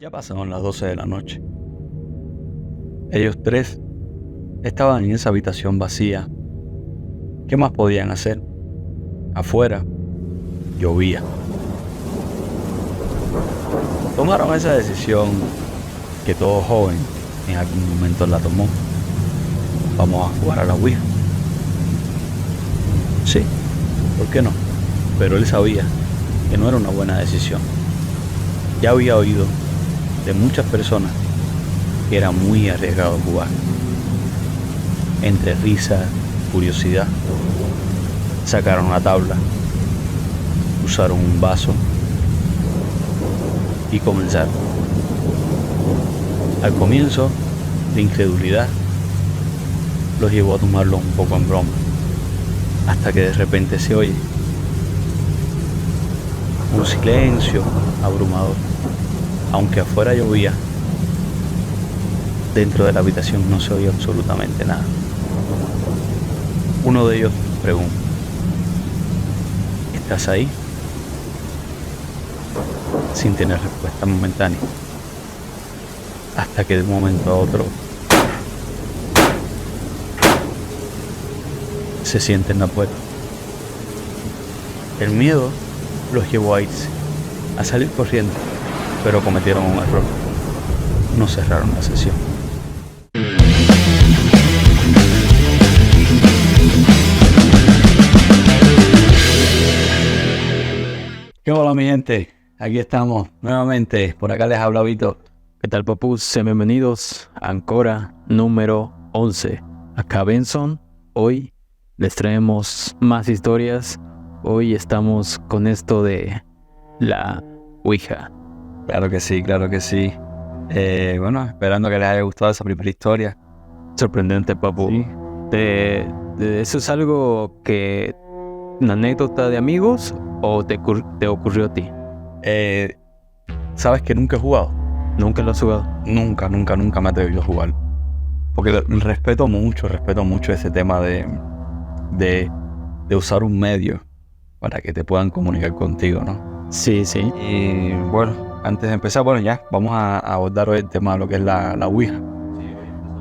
Ya pasaron las 12 de la noche. Ellos tres estaban en esa habitación vacía. ¿Qué más podían hacer? Afuera llovía. Tomaron esa decisión que todo joven en algún momento la tomó. Vamos a jugar a la Ouija. Sí, ¿por qué no? Pero él sabía que no era una buena decisión. Ya había oído de muchas personas que era muy arriesgado jugar. Entre risa, curiosidad, sacaron la tabla, usaron un vaso y comenzaron. Al comienzo, la incredulidad los llevó a tomarlo un poco en broma, hasta que de repente se oye un silencio abrumador. Aunque afuera llovía, dentro de la habitación no se oía absolutamente nada. Uno de ellos pregunta: ¿estás ahí? Sin tener respuesta momentánea, hasta que de un momento a otro se siente en la puerta. El miedo los llevó a irse, a salir corriendo, pero cometieron un error. No cerraron la sesión. ¿Qué hola, mi gente? Aquí estamos nuevamente. Por acá les habla Vito. ¿Qué tal, papus? Sean bienvenidos a Ancora número 11. Acá Benson. Hoy les traemos más historias. Hoy estamos con esto de la Ouija. Claro que sí, claro que sí. Bueno, esperando que les haya gustado esa primera historia. Sorprendente, papu. Sí. ¿Eso es algo que... una anécdota de amigos o te ocurrió a ti? ¿Sabes que nunca he jugado? ¿Nunca lo has jugado? Nunca me he atrevido a jugar. Porque respeto mucho ese tema de usar un medio para que te puedan comunicar contigo, ¿no? Sí. Y bueno, antes de empezar, ya vamos a abordar hoy el tema de lo que es la Ouija.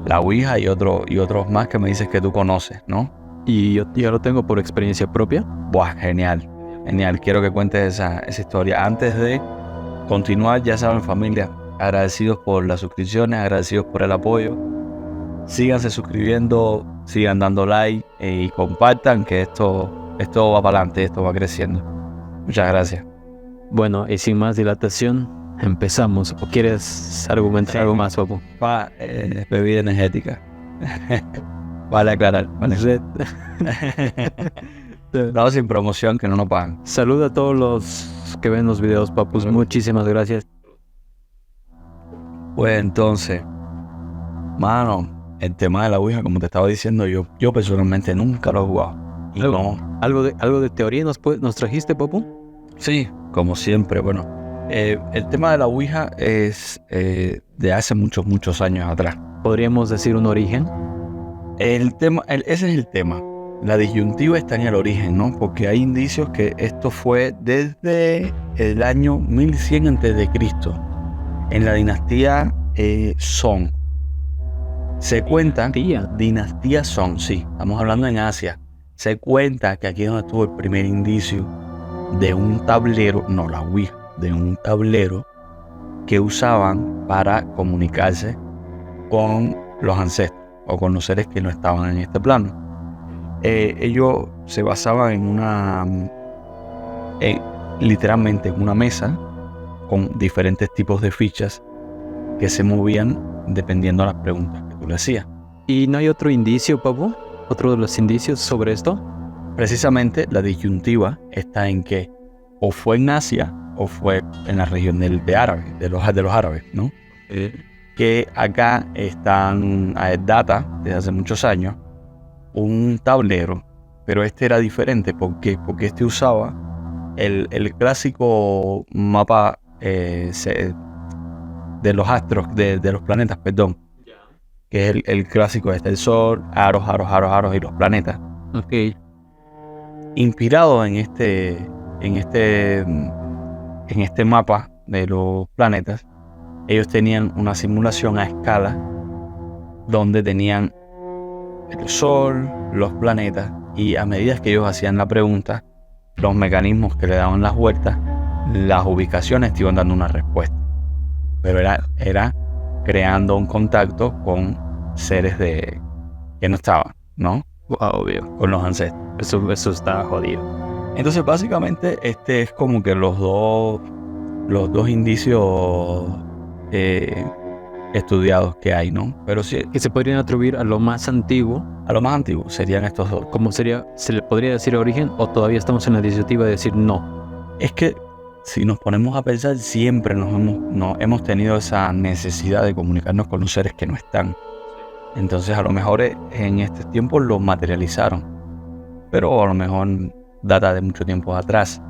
La Ouija y otros más que me dices que tú conoces, ¿no? Y yo ya lo tengo por experiencia propia. Buah, genial. Quiero que cuentes esa historia. Antes de continuar, ya saben, familia, agradecidos por las suscripciones, agradecidos por el apoyo. Síganse suscribiendo, sigan dando like y compartan, que esto va para adelante, esto va creciendo. Muchas gracias. Bueno, y sin más dilatación, empezamos. ¿O quieres argumentar algo más, papu? Bebida energética. Vale aclarar. Vale. No, sin promoción, que no nos pagan. Saluda a todos los que ven los videos, papus. Muchísimas gracias. Pues entonces, mano, el tema de la Ouija, como te estaba diciendo, yo personalmente nunca lo he jugado. Y ¿Algo de teoría nos trajiste, papu? Sí, como siempre. Bueno, el tema de la Ouija es de hace muchos años atrás. ¿Podríamos decir un origen? Ese es el tema. La disyuntiva está en el origen, ¿no? Porque hay indicios que esto fue desde el año 1100 a.C., en la dinastía Song. Se cuenta... Dinastía Song, sí. Estamos hablando en Asia. Se cuenta que aquí es donde estuvo el primer indicio de un tablero, no la Ouija, de un tablero que usaban para comunicarse con los ancestros o con los seres que no estaban en este plano. Ellos se basaban literalmente en una mesa con diferentes tipos de fichas que se movían dependiendo de las preguntas que tú le hacías. ¿Y no hay otro indicio, papu? ¿Otro de los indicios sobre esto? Precisamente la disyuntiva está en que o fue en Asia o fue en la región de los árabes, ¿no? Que acá están a data desde hace muchos años un tablero, pero este era diferente. ¿Por qué? Porque este usaba el clásico mapa de los astros, de los planetas, perdón, que es el clásico, el Sol, aros y los planetas. Ok. Inspirado en este mapa de los planetas, ellos tenían una simulación a escala donde tenían el Sol, los planetas, y a medida que ellos hacían la pregunta, los mecanismos que le daban las vueltas, las ubicaciones te iban dando una respuesta. Pero era creando un contacto con seres que no estaban, ¿no? Obvio. Con los ancestros. Eso está jodido. Entonces, básicamente, este es como que los dos indicios estudiados que hay, ¿no? Pero sí, Que se podrían atribuir a lo más antiguo. a lo más antiguo serían estos dos. ¿Cómo sería? ¿Se le podría decir origen o todavía estamos en la disyuntiva de decir no? Es que si nos ponemos a pensar, siempre hemos tenido esa necesidad de comunicarnos con los seres que no están. Entonces, a lo mejor en estos tiempos lo materializaron, pero a lo mejor data de mucho tiempo atrás.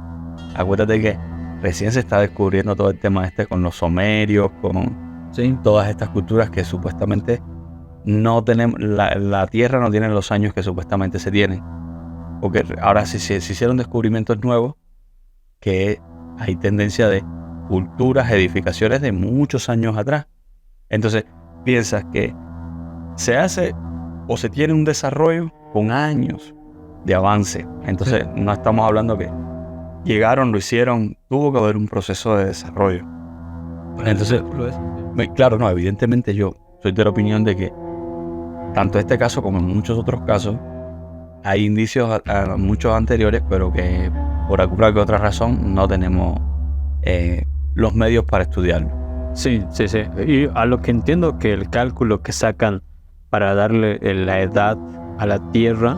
Acuérdate que recién se está descubriendo todo el tema con los sumerios, con todas estas culturas que supuestamente no tenemos, la Tierra no tiene los años que supuestamente se tienen. Porque ahora se hicieron descubrimientos nuevos que hay tendencia de culturas, edificaciones de muchos años atrás. Entonces, piensas que se hace o se tiene un desarrollo con años de avance. Entonces, no estamos hablando que llegaron, lo hicieron, tuvo que haber un proceso de desarrollo. Entonces, claro, no, evidentemente yo soy de la opinión de que tanto este caso como en muchos otros casos hay indicios a muchos anteriores, pero que por alguna que otra razón no tenemos los medios para estudiarlo. Sí. Y a lo que entiendo que el cálculo que sacan para darle la edad a la Tierra,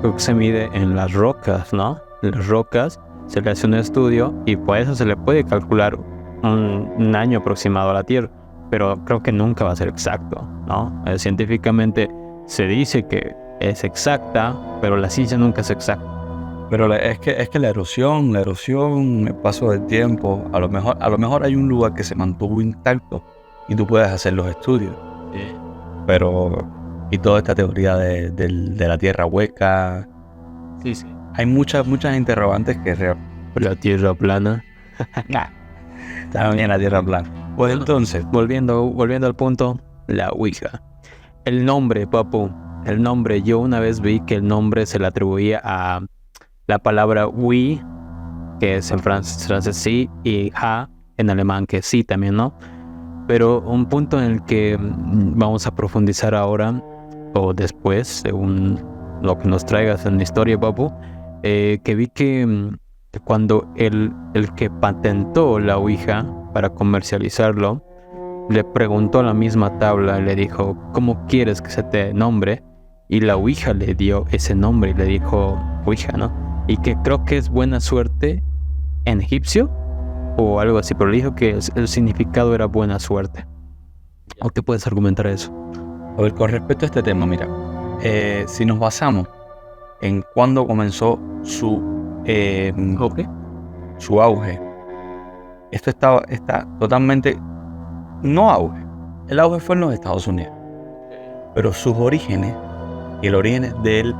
creo que se mide en las rocas, ¿no? En las rocas se le hace un estudio y por eso se le puede calcular un año aproximado a la Tierra, pero creo que nunca va a ser exacto, ¿no? Científicamente se dice que es exacta, pero la ciencia nunca es exacta. Pero es que la erosión, el paso del tiempo, a lo mejor hay un lugar que se mantuvo intacto y tú puedes hacer los estudios. Pero, y toda esta teoría de la tierra hueca. Sí. Hay muchas interrogantes que La Tierra plana. Está bien la tierra plana. Pues entonces, volviendo al punto, la Ouija. El nombre, papu. El nombre, yo una vez vi que el nombre se le atribuía a la palabra oui, que es en francés sí, y ha en alemán, que sí también, ¿no? Pero un punto en el que vamos a profundizar ahora o después, según lo que nos traigas en la historia, papu, que vi que cuando el que patentó la Ouija para comercializarlo, le preguntó a la misma tabla y le dijo, ¿cómo quieres que se te nombre? Y la Ouija le dio ese nombre y le dijo Ouija, ¿no? Y que creo que es buena suerte en egipcio o algo así, pero le dijo que el significado era buena suerte. ¿O qué puedes argumentar eso? A ver, con respecto a este tema, mira, si nos basamos en cuándo comenzó su auge, esto está totalmente, no auge, el auge fue en los Estados Unidos, pero sus orígenes y el origen del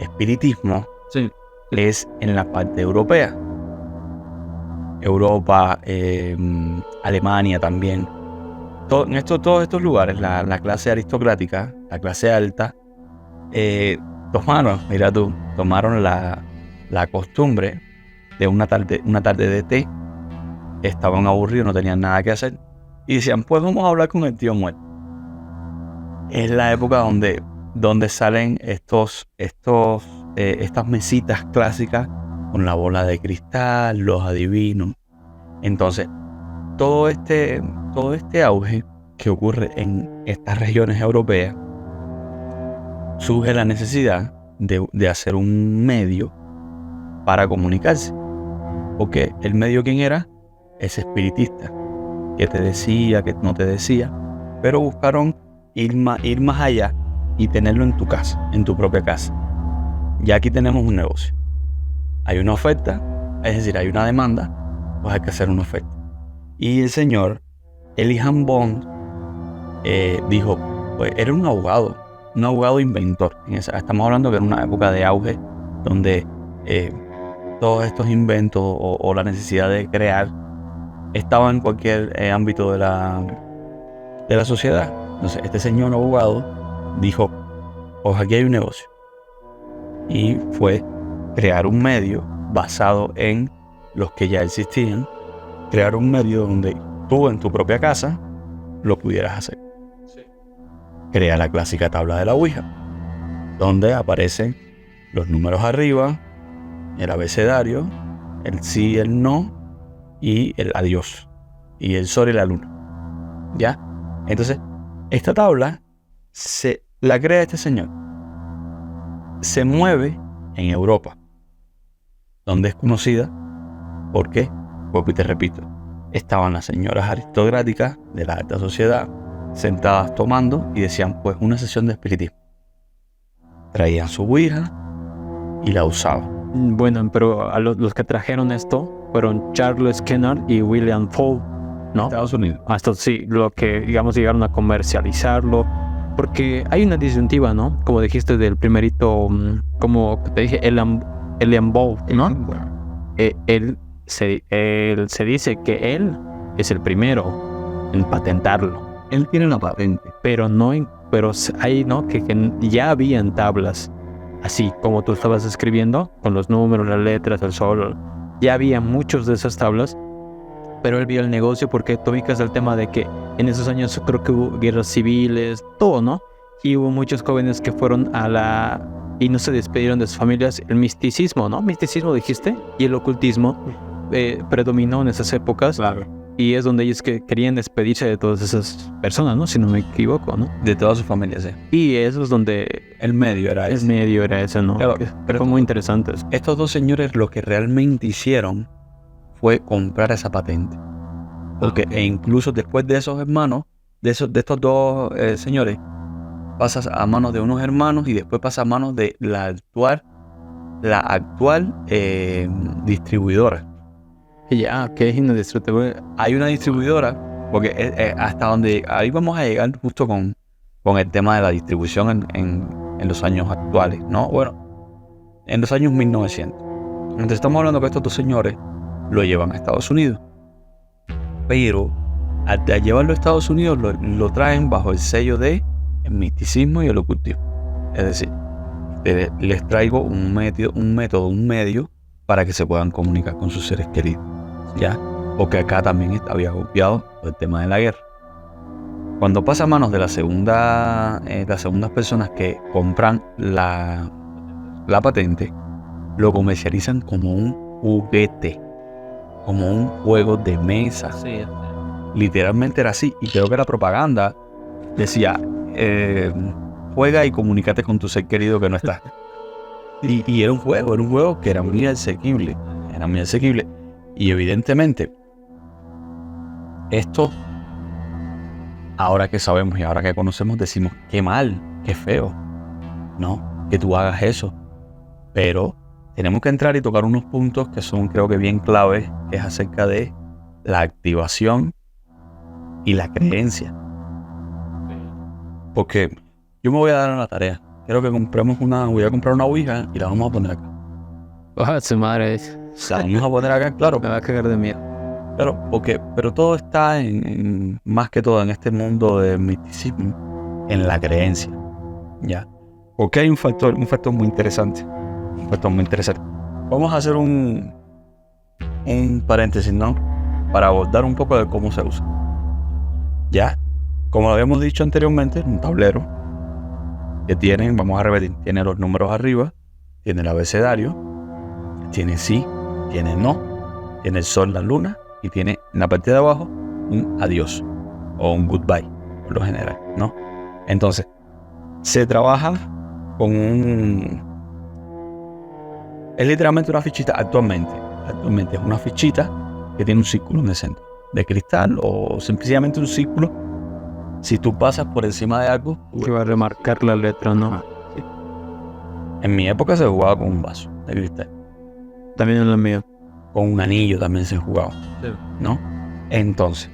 espiritismo es en la parte europea. Europa, Alemania también. Todos estos lugares, la clase aristocrática, la clase alta, tomaron la costumbre de una tarde de té. Estaban aburridos, no tenían nada que hacer y decían, pues vamos a hablar con el tío muerto. Es la época donde salen estas mesitas clásicas con la bola de cristal, los adivinos. Entonces, todo este auge que ocurre en estas regiones europeas, surge la necesidad de hacer un medio para comunicarse. Porque el medio, ¿quién era? Ese espiritista, que te decía, que no te decía, pero buscaron ir más allá y tenerlo en tu casa, en tu propia casa. Ya aquí tenemos un negocio. Hay una oferta, es decir, hay una demanda, pues hay que hacer una oferta. Y el señor Elihan Bond dijo, pues era un abogado inventor. Estamos hablando que era una época de auge donde todos estos inventos o la necesidad de crear estaba en cualquier ámbito de la sociedad. Entonces, este señor abogado dijo, pues aquí hay un negocio. Y fue crear un medio basado en los que ya existían, crear un medio donde tú en tu propia casa lo pudieras hacer. Crea la clásica tabla de la Ouija, donde aparecen los números arriba, el abecedario, el sí, el no y el adiós, y el sol y la luna. ¿Ya? Entonces, esta tabla la crea este señor. Se mueve en Europa, donde es conocida. ¿Por qué? Porque te repito, estaban las señoras aristocráticas de la alta sociedad sentadas tomando y decían, pues, una sesión de espiritismo. Traían su ouija y la usaban. Bueno, pero a los que trajeron esto fueron Charles Kennard y William Ford, ¿no? Estados Unidos. Hasta sí, lo que, digamos, llegaron a comercializarlo. Porque hay una disyuntiva, ¿no? Como dijiste del primerito, como te dije, Elian Bow, ¿no? Él se dice que él es el primero en patentarlo. Él tiene una patente. Pero hay, ¿no? Que ya habían tablas, así como tú estabas escribiendo, con los números, las letras, el sol. Ya había muchos de esas tablas, pero él vio el negocio porque tú ubicas el tema de que en esos años creo que hubo guerras civiles, todo, ¿no? Y hubo muchos jóvenes que fueron y no se despidieron de sus familias. El misticismo, ¿no? Misticismo dijiste, y el ocultismo predominó en esas épocas. Claro. Y es donde ellos querían despedirse de todas esas personas, ¿no? Si no me equivoco, ¿no? De todas sus familias, sí. Y eso es donde El medio era ese. el medio era ese, ¿no? Claro, Pero fue muy interesante. Estos dos señores lo que realmente hicieron fue comprar esa patente. Porque e incluso después de esos hermanos, de estos dos señores, pasas a manos de unos hermanos y después pasa a manos de la actual distribuidora. Ya, que es indestructible. Hay una distribuidora, porque hasta donde ahí vamos a llegar justo con el tema de la distribución en los años actuales, ¿no? Bueno, en los años 1900. Entonces estamos hablando que estos dos señores lo llevan a Estados Unidos. Pero al llevarlo a Estados Unidos lo traen bajo el sello de el misticismo y el ocultismo. Es decir, les traigo un medio para que se puedan comunicar con sus seres queridos. ¿Ya? Porque acá también había golpeado el tema de la guerra. Cuando pasa a manos de las segundas personas que compran la patente, lo comercializan como un juguete, como un juego de mesa. Sí. Literalmente era así. Y creo que la propaganda decía, juega y comunícate con tu ser querido que no está. Y era un juego que era muy asequible. Y evidentemente, esto, ahora que sabemos y ahora que conocemos, decimos, qué mal, qué feo, ¿no? Que tú hagas eso. Pero tenemos que entrar y tocar unos puntos que son, creo que bien claves, que es acerca de la activación y la creencia. Porque yo me voy a dar una tarea. Quiero que voy a comprar una ouija y la vamos a poner acá. ¡Ah, su madre! La vamos a poner acá, claro. Me va a cagar de miedo. Claro, pero todo está más que todo en este mundo del misticismo, en la creencia, ¿ya? Porque hay un factor muy interesante. Vamos a hacer un paréntesis, ¿no? Para abordar un poco de cómo se usa. ¿Ya? Como lo habíamos dicho anteriormente, un tablero que vamos a repetir, tiene los números arriba, tiene el abecedario, tiene sí, tiene no, tiene el sol, la luna, y tiene en la parte de abajo un adiós o un goodbye, por lo general, ¿no? Entonces, se trabaja con es literalmente una fichita actualmente es una fichita que tiene un círculo en el centro, de cristal o sencillamente un círculo. Si tú pasas por encima de algo, Que va a remarcar la letra, ¿no? Sí. En mi época se jugaba con un vaso de cristal. También en la mía. Con un anillo también se jugaba, Sí. ¿no? Entonces,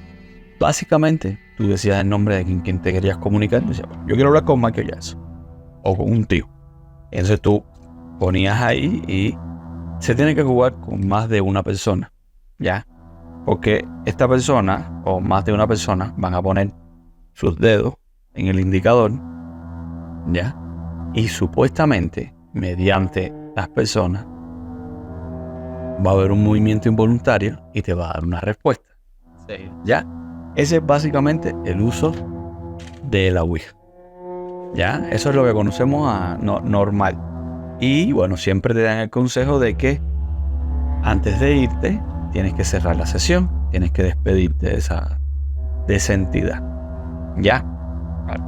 básicamente, tú decías el nombre de quien te querías comunicar. Decías, bueno, yo quiero hablar con Michael Jackson o con un tío. Entonces tú ponías ahí y se tiene que jugar con más de una persona, ¿ya? Porque esta persona, o más de una persona, van a poner sus dedos en el indicador, ¿ya? Y supuestamente, mediante las personas, va a haber un movimiento involuntario y te va a dar una respuesta. Sí. ¿Ya? Ese es básicamente el uso de la Ouija. ¿Ya? Eso es lo que conocemos normal. Y bueno, siempre te dan el consejo de que antes de irte, tienes que cerrar la sesión, tienes que despedirte de esa entidad. ¿Ya? Vale.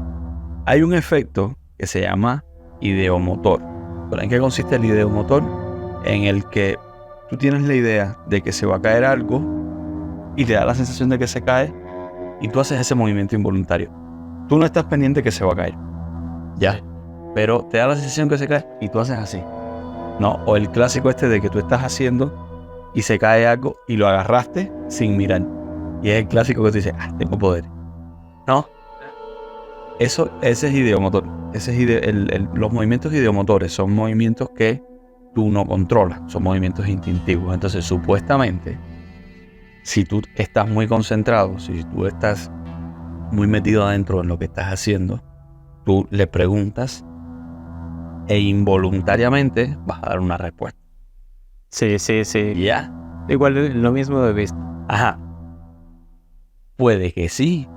Hay un efecto que se llama ideomotor. ¿En qué consiste el ideomotor? En el que tú tienes la idea de que se va a caer algo y te da la sensación de que se cae y tú haces ese movimiento involuntario. Tú no estás pendiente que se va a caer, ¿ya? Pero te da la sensación que se cae y tú haces así, ¿no? O el clásico este de que tú estás haciendo y se cae algo y lo agarraste sin mirar. Y es el clásico que tú dices, tengo poder. ¿No? Ese es ideomotor. Los movimientos ideomotores son movimientos que tú no controlas, son movimientos instintivos. Entonces, supuestamente, si tú estás muy concentrado, si tú estás muy metido adentro en lo que estás haciendo, tú le preguntas e involuntariamente vas a dar una respuesta. Sí. ¿Ya? Igual lo mismo he visto. Ajá. Puede que sí.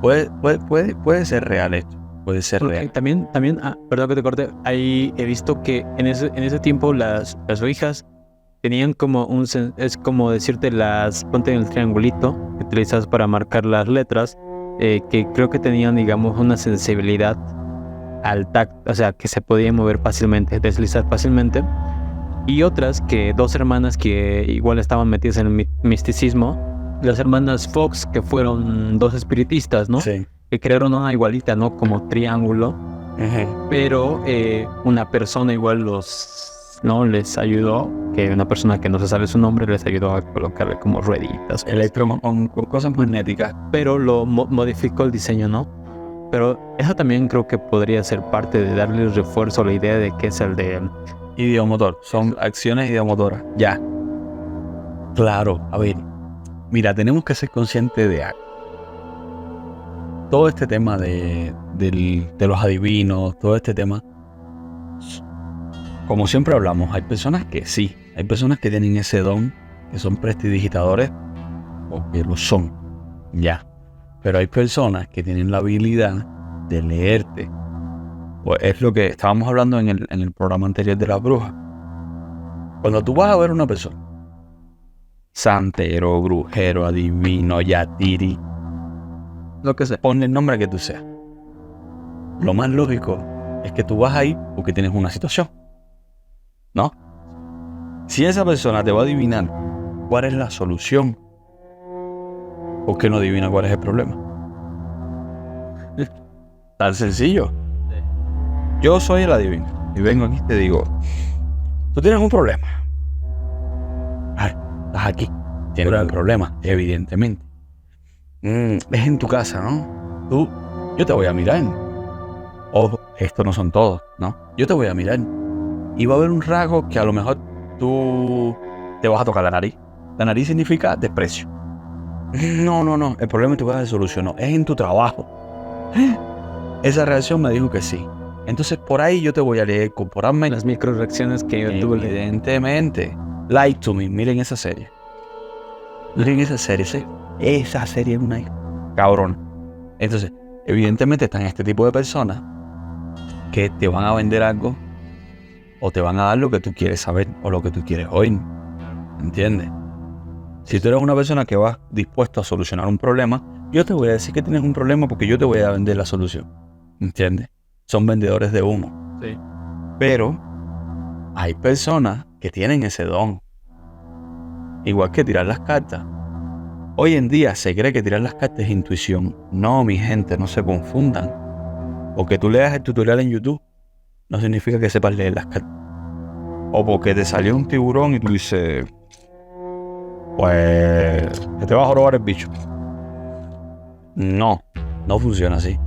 Puede ser real esto. Puede ser Porque real. también, perdón que te corte, ahí he visto que en ese tiempo las ouijas tenían como es como decirte ponte en el triangulito que utilizas para marcar las letras, que creo que tenían, digamos, una sensibilidad al tacto, o sea, que se podían mover fácilmente, deslizar fácilmente. Y otras que dos hermanas que igual estaban metidas en el misticismo, las hermanas Fox, que fueron dos espiritistas, ¿no? Sí. Que crearon una igualita, ¿no? Como triángulo. Pero una persona igual les ayudó, que una persona que no se sabe su nombre les ayudó a colocarle como rueditas. Con cosas magnéticas. Pero lo modificó el diseño, ¿no? Pero eso también creo que podría ser parte de darle refuerzo a la idea de que es el de... Ideomotor. Son acciones ideomotoras. Ya. Claro. A ver. Mira, tenemos que ser conscientes de algo. Todo este tema de los adivinos, todo este tema, como siempre hablamos, hay personas que sí, hay personas que tienen ese don, que son prestidigitadores, o que lo son, ya. Pero hay personas que tienen la habilidad de leerte. Pues es lo que estábamos hablando en el programa anterior de las brujas. Cuando tú vas a ver a una persona, santero, brujero, adivino, yatiri, Lo que sea. ponle el nombre que tú seas. Lo más lógico es que tú vas ahí porque tienes una situación, ¿no? Si esa persona te va a adivinar cuál es la solución, ¿por qué no adivina cuál es el problema? Tan sencillo. Yo soy el adivino y vengo aquí y te digo, tú tienes un problema. Estás aquí, tienes un problema, evidentemente. Es en tu casa, ¿no? Yo te voy a mirar. Ojo, estos no son todos, ¿no? Yo te voy a mirar. Y va a haber un rasgo que a lo mejor tú te vas a tocar la nariz. La nariz significa desprecio. No. El problema en tu casa se solucionó. Es en tu trabajo. Esa reacción me dijo que sí. Entonces por ahí yo te voy a leer corporalmente. Las microreacciones que yo tuve. Evidentemente. Lie to Me. Miren esa serie. ¿Sí? Esa serie es una cabrón. Entonces, evidentemente están este tipo de personas que te van a vender algo o te van a dar lo que tú quieres saber o lo que tú quieres oír. ¿Entiendes? Si tú eres una persona que va dispuesto a solucionar un problema, yo te voy a decir que tienes un problema porque yo te voy a vender la solución. ¿Entiendes? Son vendedores de humo. Sí. Pero hay personas que tienen ese don. Igual que tirar las cartas. Hoy en día se cree que tirar las cartas es intuición. No, mi gente, no se confundan. Porque tú leas el tutorial en YouTube, no significa que sepas leer las cartas. O porque te salió un tiburón y tú dices, pues, que te va a jorobar el bicho. No funciona así.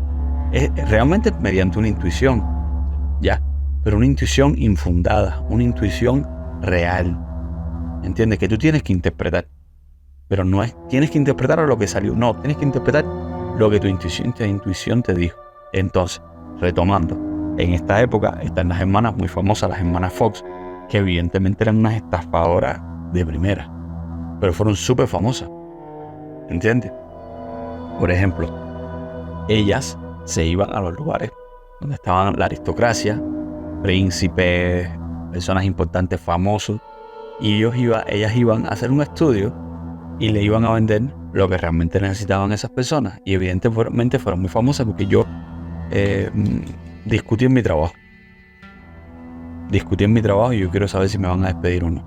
Es realmente mediante una intuición, ya. Pero una intuición infundada, una intuición real. ¿Entiendes? Que tú tienes que interpretar. Pero no es, tienes que interpretar a lo que salió. No, tienes que interpretar lo que tu intuición te dijo. Entonces, retomando, en esta época están las hermanas muy famosas, las hermanas Fox, que evidentemente eran unas estafadoras de primera, pero fueron súper famosas. ¿Entiendes? Por ejemplo, ellas se iban a los lugares donde estaban la aristocracia, príncipes, personas importantes, famosos, y ellas iban a hacer un estudio y le iban a vender lo que realmente necesitaban esas personas. Y evidentemente fueron muy famosas porque yo discutí en mi trabajo. Y yo quiero saber si me van a despedir o no.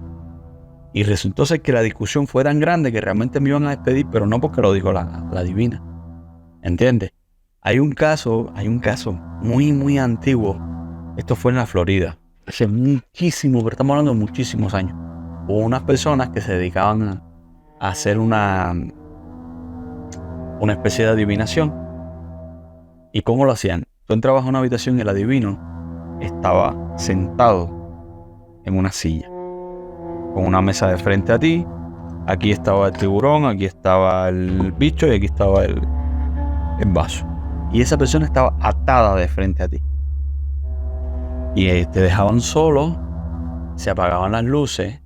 Y resultó ser que la discusión fue tan grande que realmente me iban a despedir, pero no porque lo dijo la divina. ¿Entiendes? Hay un caso muy, muy antiguo. Esto fue en la Florida. Hace muchísimo, pero estamos hablando de muchísimos años. Hubo unas personas que se dedicaban a hacer una especie de adivinación. ¿Y cómo lo hacían? Tú entrabas a una habitación y el adivino estaba sentado en una silla, con una mesa de frente a ti. Aquí estaba el tiburón, aquí estaba el bicho y aquí estaba el vaso. Y esa persona estaba atada de frente a ti. Y te dejaban solo, se apagaban las luces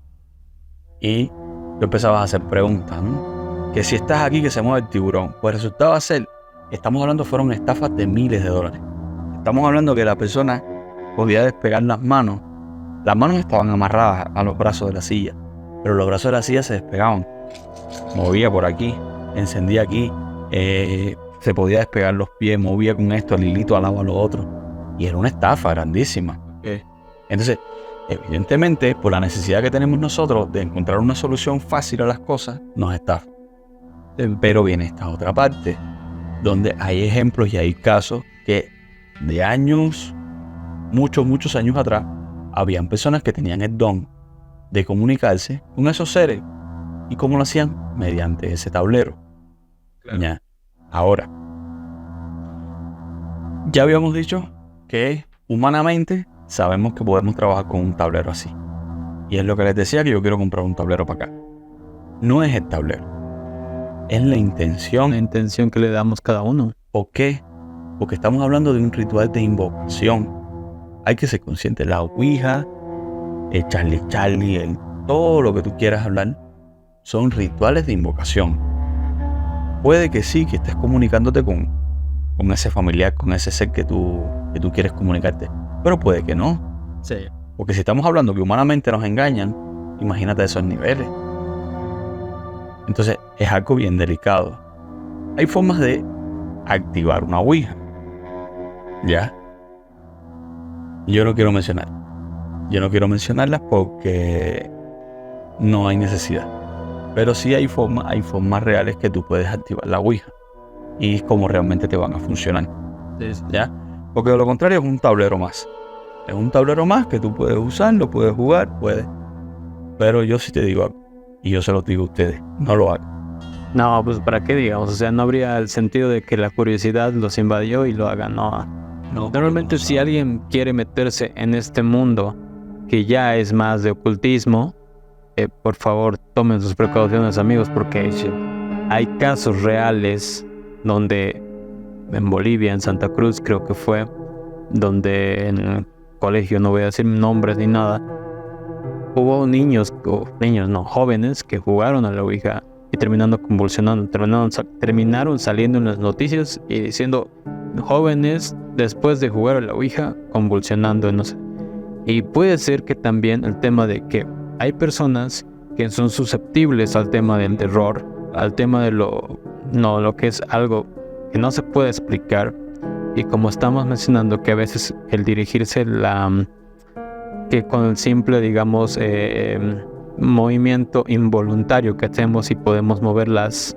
y tú empezabas a hacer preguntas, ¿no? Que si estás aquí, que se mueve el tiburón. Pues resultaba ser, estamos hablando, fueron estafas de miles de dólares. Estamos hablando que la persona podía despegar las manos. Las manos estaban amarradas a los brazos de la silla, pero los brazos de la silla se despegaban. Movía por aquí, encendía aquí, se podía despegar los pies, movía con esto, el hilito al lado a lo otro. Y era una estafa grandísima. Okay. Entonces, evidentemente, por la necesidad que tenemos nosotros de encontrar una solución fácil a las cosas, nos estafa. Pero viene esta otra parte, donde hay ejemplos y hay casos que de años, muchos años atrás, habían personas que tenían el don de comunicarse con esos seres. ¿Y cómo lo hacían? Mediante ese tablero. Claro. ¿Ya? Ahora, ya habíamos dicho que humanamente sabemos que podemos trabajar con un tablero así. Y es lo que les decía, que yo quiero comprar un tablero para acá. No es el tablero, es la intención. La intención que le damos cada uno. ¿Por qué? Porque estamos hablando de un ritual de invocación. Hay que ser consciente. La ouija, el Charlie, todo lo que tú quieras hablar, son rituales de invocación. Puede que sí, que estés comunicándote con ese familiar, con ese ser que tú quieres comunicarte. Pero puede que no. Sí. Porque si estamos hablando que humanamente nos engañan, imagínate esos niveles. Entonces es algo bien delicado. Hay formas de activar una ouija. ¿Ya? Yo no quiero mencionarlas porque no hay necesidad. Pero sí hay formas reales que tú puedes activar la ouija. Y es como realmente te van a funcionar. Sí. ¿Ya? Porque de lo contrario es un tablero más. Es un tablero más que tú puedes usar, lo puedes jugar, puedes. Pero yo sí te digo algo, y yo se lo digo a ustedes, no lo hagan. No, pues ¿para qué digamos? O sea, no habría el sentido de que la curiosidad los invadió y lo hagan, no. Normalmente si alguien quiere meterse en este mundo que ya es más de ocultismo, por favor tomen sus precauciones, amigos, porque hay casos reales donde en Bolivia, en Santa Cruz creo que fue, donde en el colegio, no voy a decir nombres ni nada, hubo jóvenes que jugaron a la ouija y terminaron saliendo en las noticias y diciendo jóvenes después de jugar a la ouija convulsionando, no sé. Y puede ser que también el tema de que hay personas que son susceptibles al tema del terror, al tema de lo que es algo que no se puede explicar. Y como estamos mencionando que a veces el dirigirse que con el simple, digamos, movimiento involuntario que hacemos y podemos moverlas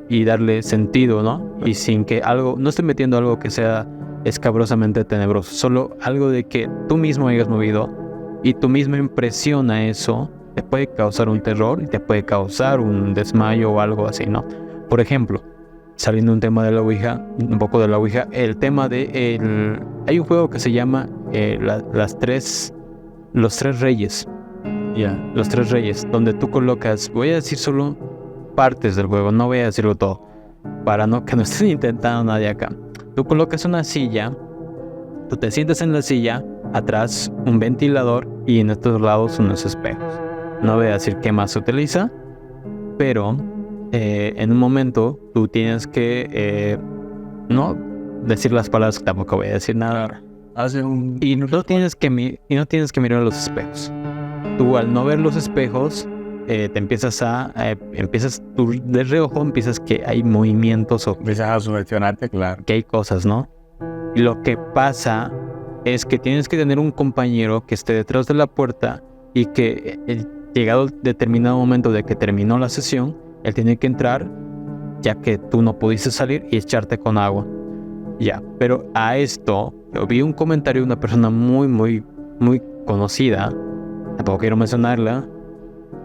y darle sentido, ¿no? Y sin que no estoy metiendo algo que sea escabrosamente tenebroso, solo algo de que tú mismo hayas movido y tu misma impresión a eso te puede causar un terror y te puede causar un desmayo o algo así, ¿no? Por ejemplo, saliendo un tema de la ouija, un poco de la ouija, el tema de hay un juego que se llama los tres reyes. Yeah. Los tres reyes, donde tú colocas, voy a decir solo partes del juego, no voy a decirlo todo, para no que no estén intentando nadie acá. Tú colocas una silla, tú te sientas en la silla, atrás un ventilador y en estos lados unos espejos. No voy a decir qué más se utiliza, pero en un momento tú tienes que no decir las palabras, que tampoco voy a decir nada. Y no tienes que mirar los espejos. Tú al no ver los espejos te empiezas tú de reojo empiezas que hay movimientos o empiezas a sugestionarte, claro, que hay cosas, ¿no? Y lo que pasa es que tienes que tener un compañero que esté detrás de la puerta y que llegado determinado momento de que terminó la sesión, él tiene que entrar, ya que tú no pudiste salir, y echarte con agua. Ya, pero a esto yo vi un comentario de una persona muy conocida, tampoco quiero mencionarla.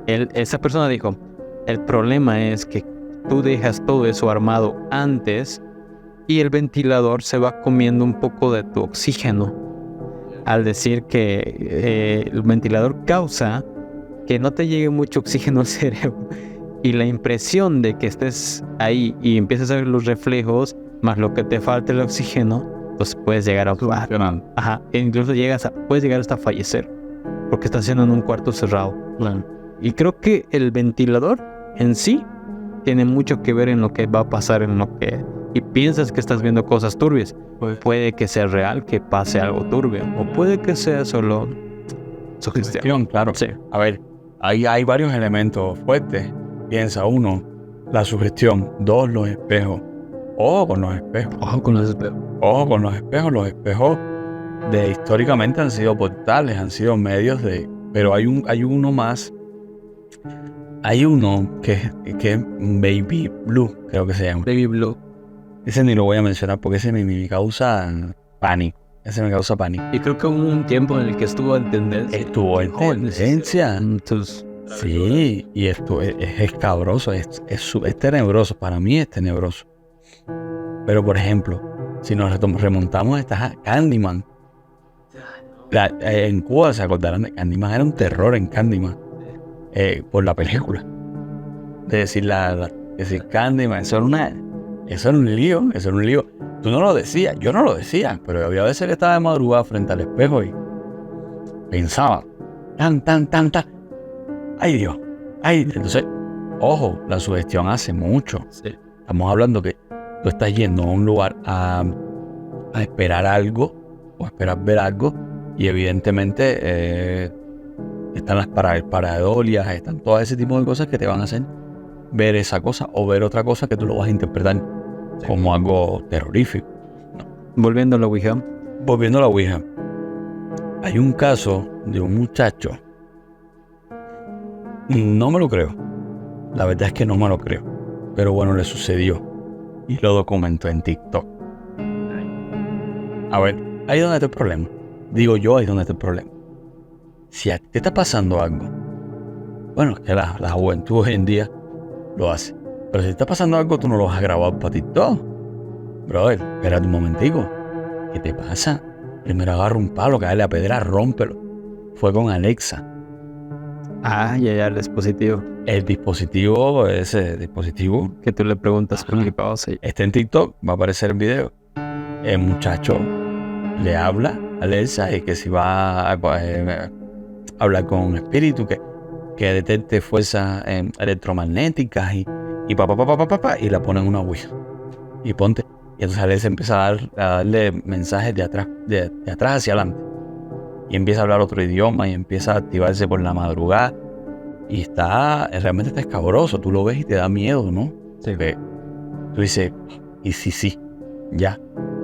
Esa persona dijo, el problema es que tú dejas todo eso armado antes y el ventilador se va comiendo un poco de tu oxígeno, al decir que el ventilador causa que no te llegue mucho oxígeno al cerebro, y la impresión de que estés ahí y empiezas a ver los reflejos más lo que te falta el oxígeno, pues puedes llegar a e incluso puedes llegar hasta fallecer porque estás en un cuarto cerrado. Y creo que el ventilador en sí tiene mucho que ver en lo que va a pasar, y piensas que estás viendo cosas turbias. Puede que sea real que pase algo turbio, o puede que sea solo sugestión. Claro. Sí. A ver, hay varios elementos fuertes. Piensa, 1, la sugestión. 2, los espejos. Ojo con los espejos. Ojo con los espejos. Ojo con los espejos. Los espejos históricamente han sido portales, han sido medios de... Pero hay uno más. Hay uno que es Baby Blue, creo que se llama. Baby Blue. Ese ni lo voy a mencionar porque ese me causa pánico. Ese me causa pánico. Y creo que hubo un tiempo en el que estuvo en tendencia. Estuvo en tendencia. Entonces, sí, y esto es escabroso, es tenebroso. Para mí es tenebroso. Pero, por ejemplo, si nos remontamos a esta Candyman. En Cuba se acordarán de Candyman. Era un terror en Candyman. Por la película. De decir Candyman, eso era un lío. Tú no lo decías, yo no lo decía, pero había veces que estaba de madrugada frente al espejo y pensaba, tan. Ay Dios, entonces, ojo, la sugestión hace mucho. Sí. Estamos hablando que tú estás yendo a un lugar a esperar algo o esperar ver algo, y evidentemente están las paradolias, están todo ese tipo de cosas que te van a hacer ver esa cosa o ver otra cosa que tú lo vas a interpretar como algo terrorífico. No. Volviendo a la Ouija. Hay un caso de un muchacho. No me lo creo. La verdad es que no me lo creo. Pero bueno, le sucedió. Y lo documentó en TikTok. A ver, ahí es donde está el problema. Digo yo, ahí es donde está el problema. Si a ti te está pasando algo, bueno, es que la juventud hoy en día lo hace. Pero si te está pasando algo, tú no lo vas a grabar para TikTok. Brother, espérate un momentico. ¿Qué te pasa? Primero agarra un palo, caerle a pedra, rómpelo. Fue con Alexa. Ya, el dispositivo. Ese dispositivo. Que tú le preguntas por qué pausa. Está en TikTok, va a aparecer el video. El muchacho le habla a Alexa y que si va a hablar con un espíritu que detecte fuerzas electromagnéticas y la pone en una ouija. Y entonces Alexa empieza a darle mensajes de atrás hacia adelante. Y empieza a hablar otro idioma y empieza a activarse por la madrugada. Y realmente está escabroso. Tú lo ves y te da miedo, ¿no? Sí. Porque tú dices, y sí, ya.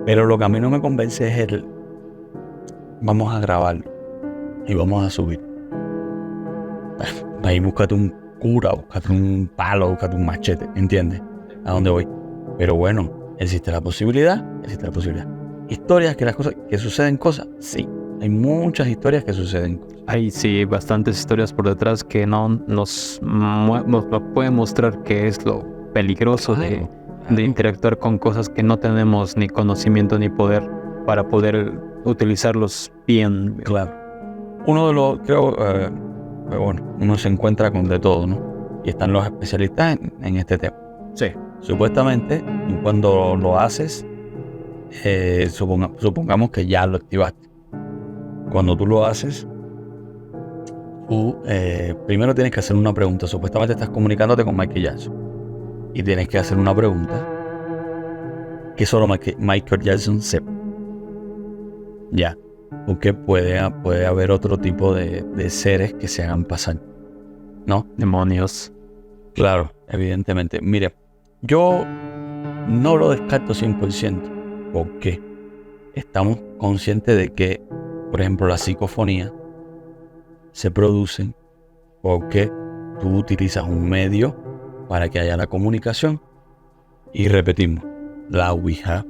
Pero lo que a mí no me convence es vamos a grabarlo y vamos a subir. Ahí búscate un cura, búscate un palo, búscate un machete, ¿entiendes? A dónde voy. Pero bueno, existe la posibilidad. Historias que suceden cosas, sí. Hay muchas historias que suceden. Hay sí bastantes historias por detrás que no nos pueden mostrar qué es lo peligroso de interactuar con cosas que no tenemos ni conocimiento ni poder para poder utilizarlos bien. Claro. Uno se encuentra con de todo, ¿no? y están los especialistas en este tema. Sí. Supuestamente, tú cuando lo haces, supongamos que ya lo activaste. Cuando tú lo haces, tú primero tienes que hacer una pregunta. Supuestamente estás comunicándote con Michael Jackson y tienes que hacer una pregunta que solo Michael Jackson sepa. Ya, porque puede haber otro tipo de seres que se hagan pasar, ¿no? Demonios. Claro, evidentemente. Mire, yo no lo descarto 100%, porque estamos conscientes de que, por ejemplo, las psicofonías se producen porque tú utilizas un medio para que haya la comunicación. Y repetimos, la Ouija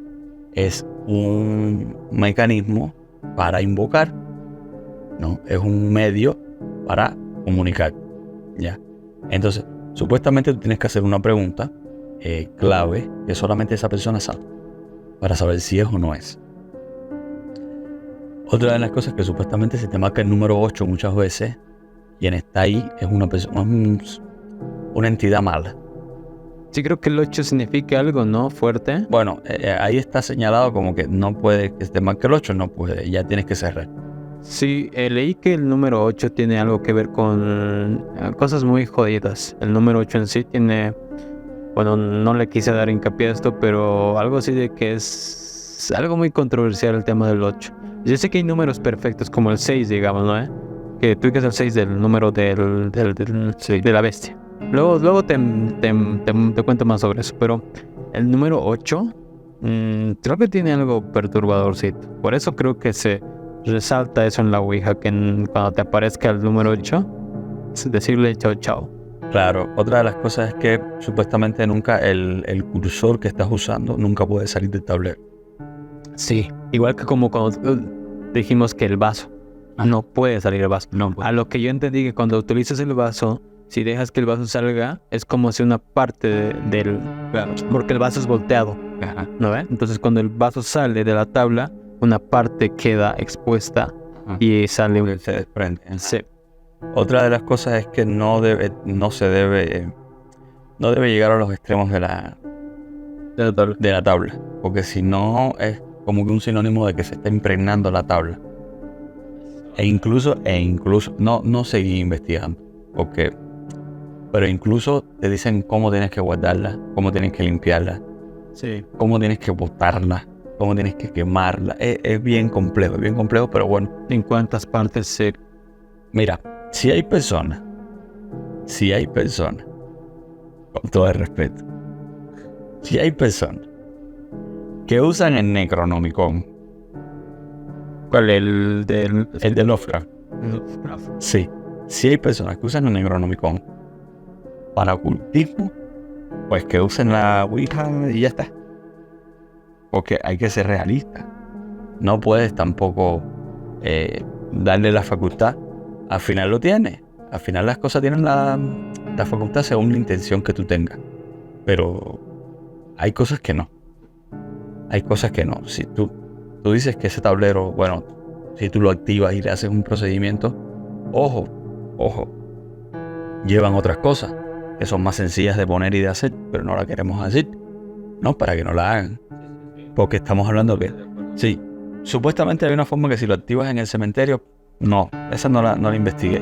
es un mecanismo para invocar, ¿no? Es un medio para comunicar, ¿ya? Entonces, supuestamente tú tienes que hacer una pregunta clave que solamente esa persona sabe, para saber si es o no es. Otra de las cosas que supuestamente se te marca el número 8 muchas veces, quien está ahí es una persona, una entidad mala. Sí, creo que el 8 significa algo, ¿no? Fuerte. Bueno, ahí está señalado como que no puede, que se te marque el 8, no puede, ya tienes que cerrar. Sí, leí que el número 8 tiene algo que ver con cosas muy jodidas. El número 8 en sí tiene, bueno, no le quise dar hincapié a esto, pero algo así de que es algo muy controversial el tema del 8. Yo sé que hay números perfectos como el 6, digamos, ¿no? Que tú dices el 6 del número de la bestia. Luego te cuento más sobre eso, pero el número 8 creo que tiene algo perturbadorcito. Por eso creo que se resalta eso en la Ouija, que cuando te aparezca el número 8, es decirle chao chao. Claro, otra de las cosas es que supuestamente nunca el cursor que estás usando nunca puede salir del tablero. Sí, igual que como cuando dijimos que el vaso, no puede salir el vaso. No puede. A lo que yo entendí que cuando utilizas el vaso, si dejas que el vaso salga, es como si una parte del... Porque el vaso es volteado, Ajá. ¿no ves? Entonces cuando el vaso sale de la tabla, una parte queda expuesta y sale Se desprende. Sí. Otra de las cosas es que no debe llegar a los extremos de la tabla, porque si no es como que un sinónimo de que se está impregnando la tabla. E incluso no seguí investigando, pero incluso te dicen cómo tienes que guardarla, cómo tienes que limpiarla, Sí. cómo tienes que botarla, cómo tienes que quemarla. Es bien complejo, pero bueno. ¿En cuántas partes se...? Mira, si hay personas, con todo el respeto, si hay personas que usan el Necronomicon, ¿Cuál? El el de Lovecraft, sí, si hay personas que usan el Necronomicon para ocultismo, pues que usen la Ouija y ya está. Porque hay que ser realista. No puedes tampoco darle la facultad. Al final lo tienes. Al final las cosas tienen la facultad según la intención que tú tengas. Pero hay cosas que no. Si tú dices que ese tablero, bueno, si tú lo activas y le haces un procedimiento, ojo, llevan otras cosas que son más sencillas de poner y de hacer, pero no la queremos decir, ¿no? Para que no la hagan. Porque estamos hablando que, sí, supuestamente hay una forma que si lo activas en el cementerio, no, esa no la investigué.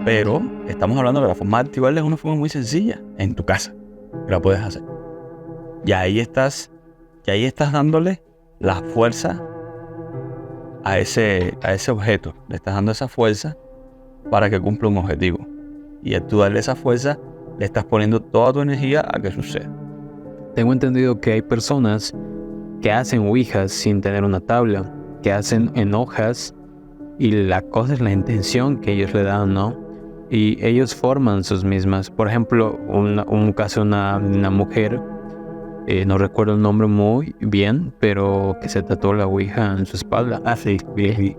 Pero estamos hablando que la forma de activarla es una forma muy sencilla, en tu casa, que la puedes hacer. Y ahí estás dándole la fuerza a ese objeto. Le estás dando esa fuerza para que cumpla un objetivo. Y al tú darle esa fuerza, le estás poniendo toda tu energía a que suceda. Tengo entendido que hay personas que hacen ouijas sin tener una tabla, que hacen en hojas, y la cosa es la intención que ellos le dan, ¿no? Y ellos forman sus mismas. Por ejemplo, un caso de una mujer, no recuerdo el nombre muy bien, pero que se tatuó la ouija en su espalda. Ah, sí,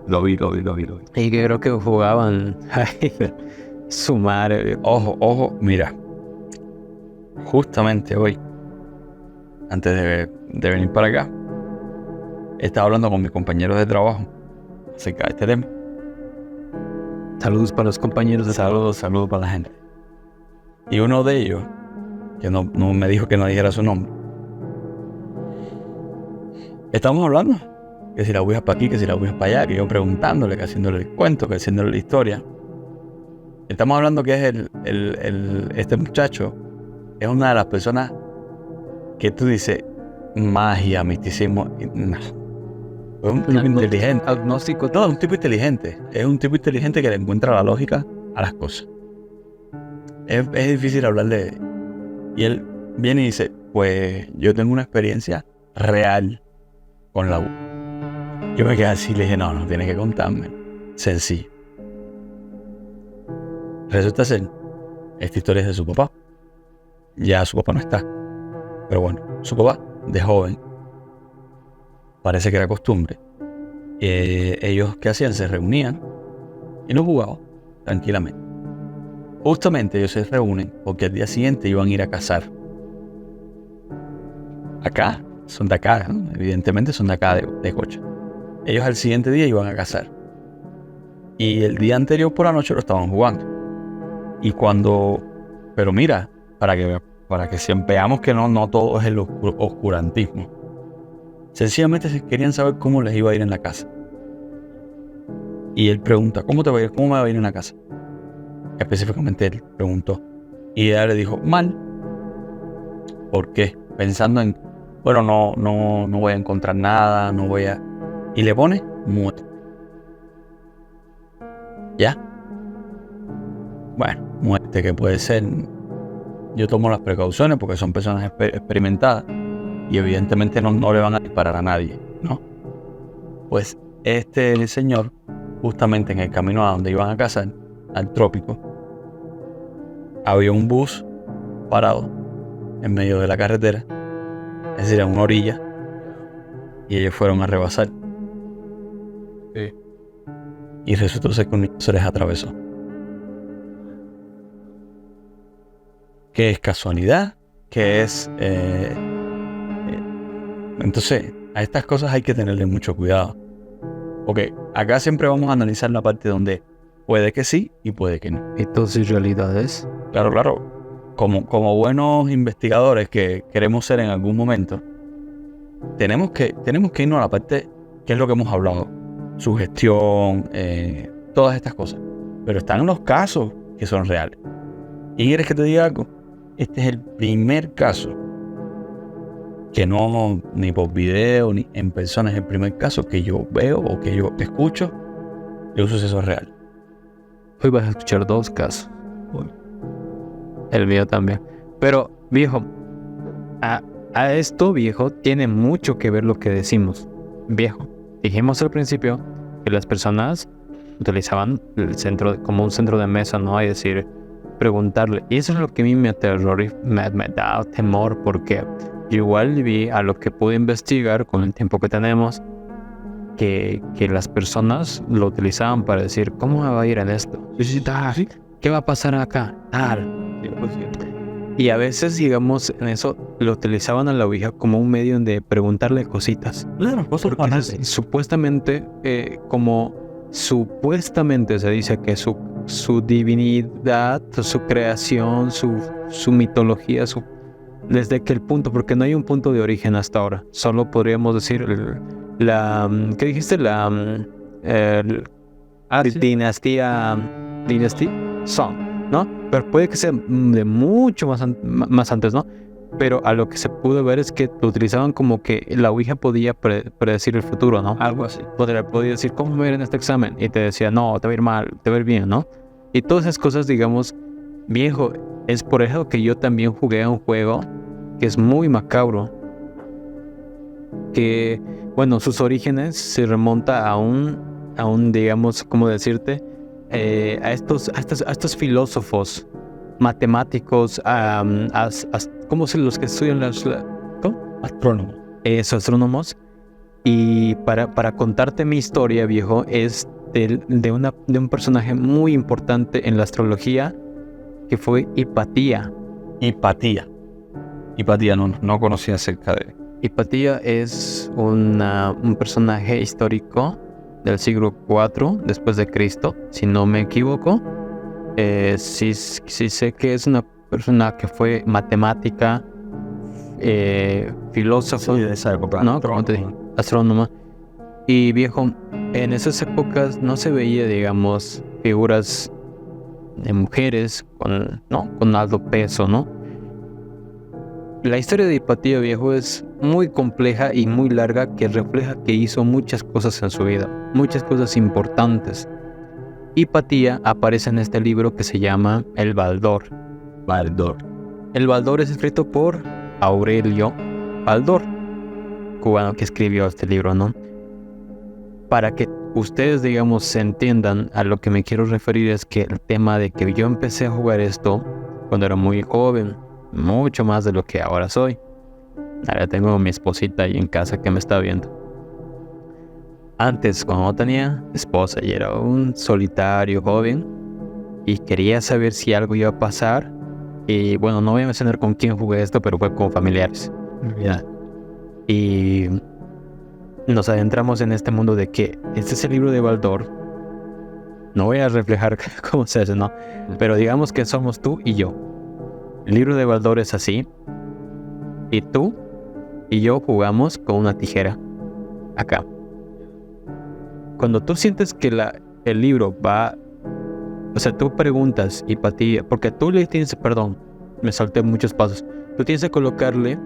lo vi. Y que creo que jugaban sumar. Ojo, mira. Justamente hoy, antes de venir para acá, estaba hablando con mis compañeros de trabajo acerca de este tema. Saludos para los compañeros de Saludos para la gente. Y uno de ellos, que no me dijo que no dijera su nombre, estamos hablando que si la ouija es para aquí, que si la ouija es para allá, que yo preguntándole, que haciéndole el cuento, que haciéndole la historia. Estamos hablando que es este muchacho es una de las personas que tú dices magia, misticismo, no. Es un tipo inteligente. Agnóstico. No, es un tipo inteligente. Es un tipo inteligente que le encuentra la lógica a las cosas. Es difícil hablarle. Y él viene y dice, pues yo tengo una experiencia real con la U. Yo me quedé así y le dije, no, tienes que contarme. Sencillo. Resulta ser, esta historia es de su papá. Ya su papá no está. Pero bueno, su papá, de joven, parece que era costumbre. Ellos, ¿qué hacían? Se reunían y no jugaban tranquilamente. Justamente ellos se reúnen porque al día siguiente iban a ir a cazar. Acá, son de acá, ¿no? Evidentemente son de acá, de Cocha. Ellos al siguiente día iban a cazar. Y el día anterior por la noche lo estaban jugando. Y pero mira, para que siempre veamos que no todo es el oscurantismo. Sencillamente se querían saber cómo les iba a ir en la casa. Y él pregunta, ¿cómo te va a ir? ¿Cómo me va a ir en la casa? Específicamente él preguntó. Y ella le dijo, mal. ¿Por qué? Pensando en, bueno, no voy a encontrar nada, no voy a... Y le pone muerte. ¿Ya? Bueno, muerte que puede ser... Yo tomo las precauciones porque son personas experimentadas y evidentemente no le van a disparar a nadie, ¿no? Pues este señor, justamente en el camino a donde iban a cazar, al trópico, había un bus parado en medio de la carretera, es decir, en una orilla, y ellos fueron a rebasar. Sí. Y resultó ser que un niño se les atravesó. ¿Qué es casualidad? ¿Qué es...? Entonces, a estas cosas hay que tenerle mucho cuidado. Porque acá siempre vamos a analizar la parte donde puede que sí y puede que no. Mitos y realidades. Claro. Como buenos investigadores que queremos ser en algún momento, tenemos que irnos a la parte que es lo que hemos hablado. Sugestión, todas estas cosas. Pero están los casos que son reales. ¿Y quieres que te diga algo? Este es el primer caso que no, ni por video ni en persona, es el primer caso que yo veo o que yo escucho de un suceso real. Hoy vas a escuchar 2 casos. El mío también. Pero, viejo, a esto, viejo, tiene mucho que ver lo que decimos. Viejo, dijimos al principio que las personas utilizaban el centro como un centro de mesa, ¿no? Es decir, preguntarle. Y eso es lo que a mí me aterroriza, me da temor, porque yo igual vi a lo que pude investigar con el tiempo que tenemos, que las personas lo utilizaban para decir, ¿cómo me va a ir en esto? ¿Qué va a pasar acá? Y a veces, digamos, en eso lo utilizaban a la ouija como un medio de preguntarle cositas. Claro, cosas banales. Supuestamente, supuestamente se dice que su divinidad, su creación, su mitología, desde que el punto, porque no hay un punto de origen hasta ahora, solo podríamos decir ¿qué dijiste? Dinastía Song, ¿no? Pero puede que sea de mucho más antes, ¿no? Pero a lo que se pudo ver es que lo utilizaban como que la ouija podía predecir el futuro, ¿no? Algo así. Podía decir, ¿cómo me va a ir en este examen? Y te decía, no, te va a ir mal, te va a ir bien, ¿no? Y todas esas cosas, digamos, viejo, es por eso que yo también jugué a un juego que es muy macabro. Que, bueno, sus orígenes se remonta a un digamos, ¿cómo decirte? A estos filósofos, matemáticos, ¿cómo se los que estudian ¿cómo? Astrónomos. Astrónomos. Y para contarte mi historia, viejo, es de un personaje muy importante en la astrología, que fue Hipatía. Hipatía, no conocía acerca de él. Hipatía es un personaje histórico del siglo IV después de Cristo, si no me equivoco. Sí sé que es una persona que fue matemática, filósofo, Sí, de esa época. ¿no? Como te dije, astrónoma. Y viejo, en esas épocas no se veía, digamos, figuras de mujeres con alto peso, ¿no? La historia de Hipatia, viejo, es muy compleja y muy larga, que refleja que hizo muchas cosas en su vida, muchas cosas importantes. Hipatia aparece en este libro que se llama El Baldor. El Baldor es escrito por Aurelio Baldor, cubano, que escribió este libro, ¿no? Para que ustedes, digamos, se entiendan a lo que me quiero referir, es que el tema de que yo empecé a jugar esto cuando era muy joven, mucho más de lo que ahora soy. Ahora tengo a mi esposita ahí en casa que me está viendo. Antes, cuando no tenía esposa y era un solitario joven y quería saber si algo iba a pasar, y bueno, no voy a mencionar con quién jugué esto, pero fue con familiares. Ya. Y nos adentramos en este mundo de que este es el libro de Baldor. No voy a reflejar cómo se hace, ¿no? Pero digamos que somos tú y yo. El libro de Baldor es así. Y tú y yo jugamos con una tijera. Acá. Cuando tú sientes que el libro va... O sea, tú preguntas y para ti... Porque tú le tienes... Perdón, me salté muchos pasos. Tú tienes que colocarle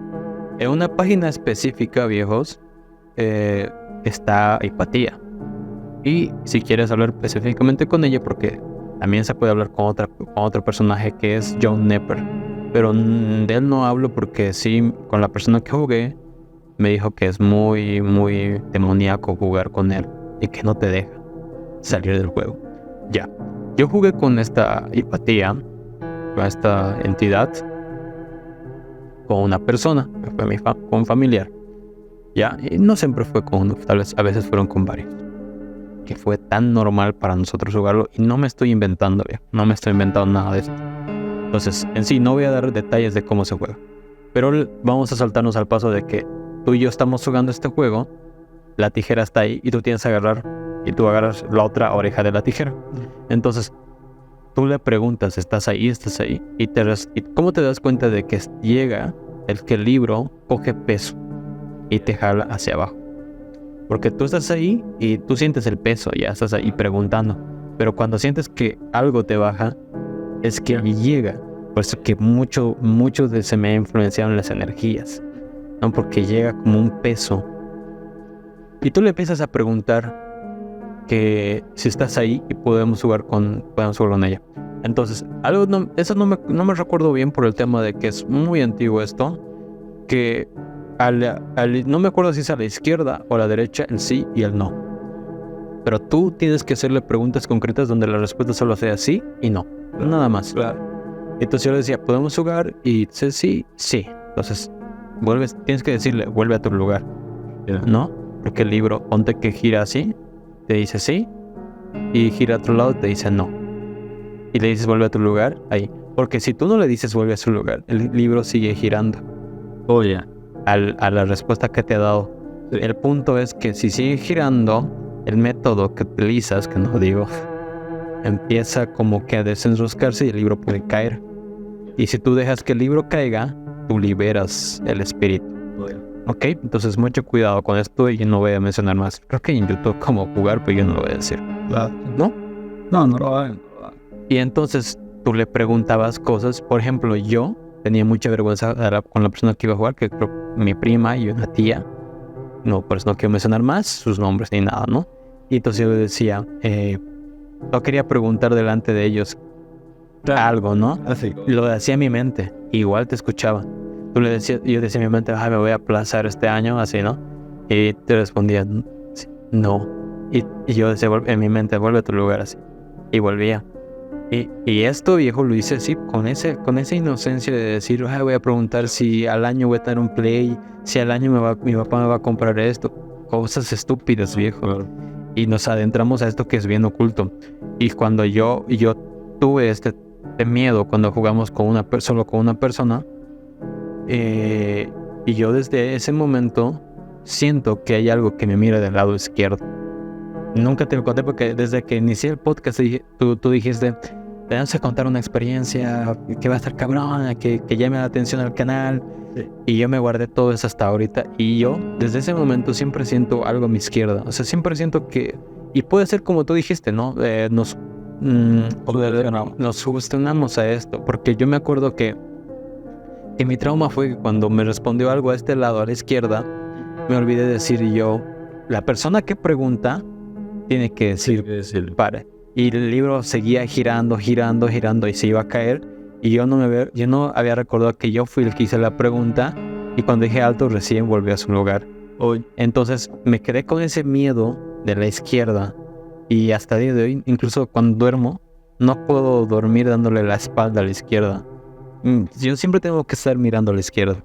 en una página específica, viejos, está Hipatia. Y si quieres hablar específicamente con ella, porque también se puede hablar con otro personaje que es John Nepper. Pero de él no hablo porque sí, con la persona que jugué, me dijo que es muy, muy demoníaco jugar con él y que no te deja salir del juego. Ya, yo jugué con esta Hipatia, con esta entidad, con una persona, que fue con un familiar. Ya, y no siempre fue con uno, tal vez a veces fueron con varios. Que fue tan normal para nosotros jugarlo y no me estoy inventando, no me estoy inventando nada de esto. Entonces, en sí, no voy a dar detalles de cómo se juega. Pero vamos a saltarnos al paso de que tú y yo estamos jugando este juego, la tijera está ahí y tú tienes que agarrar, y tú agarras la otra oreja de la tijera. Entonces, tú le preguntas, ¿estás ahí? Y ¿cómo te das cuenta de que llega que el libro coge peso y te jala hacia abajo? Porque tú estás ahí y tú sientes el peso, ya estás ahí preguntando. Pero cuando sientes que algo te baja, es que llega. Por eso que mucho se me ha influenciado en las energías, ¿no? Porque llega como un peso. Y tú le empiezas a preguntar que si estás ahí y podemos jugar con ella. Entonces, eso no me recuerdo bien por el tema de que es muy antiguo esto. Que no me acuerdo si es a la izquierda o a la derecha el sí y el no. Pero tú tienes que hacerle preguntas concretas donde la respuesta solo sea sí y no. Nada más. Claro. Entonces yo le decía, ¿podemos jugar? Y dice sí. Entonces tienes que decirle, vuelve a tu lugar. Yeah. ¿No? Porque el libro, ponte que gira así, te dice sí. Y gira a otro lado, te dice no. Y le dices, vuelve a tu lugar, ahí. Porque si tú no le dices, vuelve a su lugar, el libro sigue girando. Oye. A la respuesta que te ha dado. Sí. El punto es que si sigue girando, el método que utilizas, que no digo, empieza como que a desenroscarse y el libro puede caer. Y si tú dejas que el libro caiga, tú liberas el espíritu. Ok, entonces mucho cuidado con esto y yo no voy a mencionar más. Creo que en YouTube cómo jugar, pero yo no lo voy a decir. ¿No? No lo hagan. Y entonces tú le preguntabas cosas. Por ejemplo, yo tenía mucha vergüenza con la persona que iba a jugar, que creo mi prima y una tía. No, por eso no quiero mencionar más sus nombres ni nada, ¿no? Y entonces yo le decía, no quería preguntar delante de ellos algo, ¿no? Así. Lo decía en mi mente, igual te escuchaba. Yo decía en mi mente, me voy a aplazar este año, así, ¿no? Y te respondía, no. Y yo decía en mi mente, vuelve a tu lugar, así. Y volvía. Y esto, viejo, lo hice así, con esa inocencia de decir, voy a preguntar si al año voy a tener un Play, si al año mi papá me va a comprar esto. Cosas estúpidas, viejo. Y nos adentramos a esto que es bien oculto. Y cuando yo tuve este miedo cuando jugamos solo con una persona, y yo desde ese momento siento que hay algo que me mira del lado izquierdo. Nunca te lo conté porque desde que inicié el podcast tú dijiste, tenemos que contar una experiencia que va a estar cabrona, que llame la atención al canal. Sí. Y yo me guardé todo eso hasta ahorita. Y yo, desde ese momento, siempre siento algo a mi izquierda. O sea, siempre siento que... Y puede ser como tú dijiste, ¿no? Nos sugestionamos a esto. Porque yo me acuerdo que mi trauma fue que cuando me respondió algo a este lado, a la izquierda, me olvidé de decir yo, la persona que pregunta tiene que decir, pare. Y el libro seguía girando y se iba a caer. Y yo no había recordado que yo fui el que hice la pregunta. Y cuando dije alto, recién volvió a su lugar. Entonces me quedé con ese miedo de la izquierda. Y hasta el día de hoy, incluso cuando duermo, no puedo dormir dándole la espalda a la izquierda. Yo siempre tengo que estar mirando a la izquierda.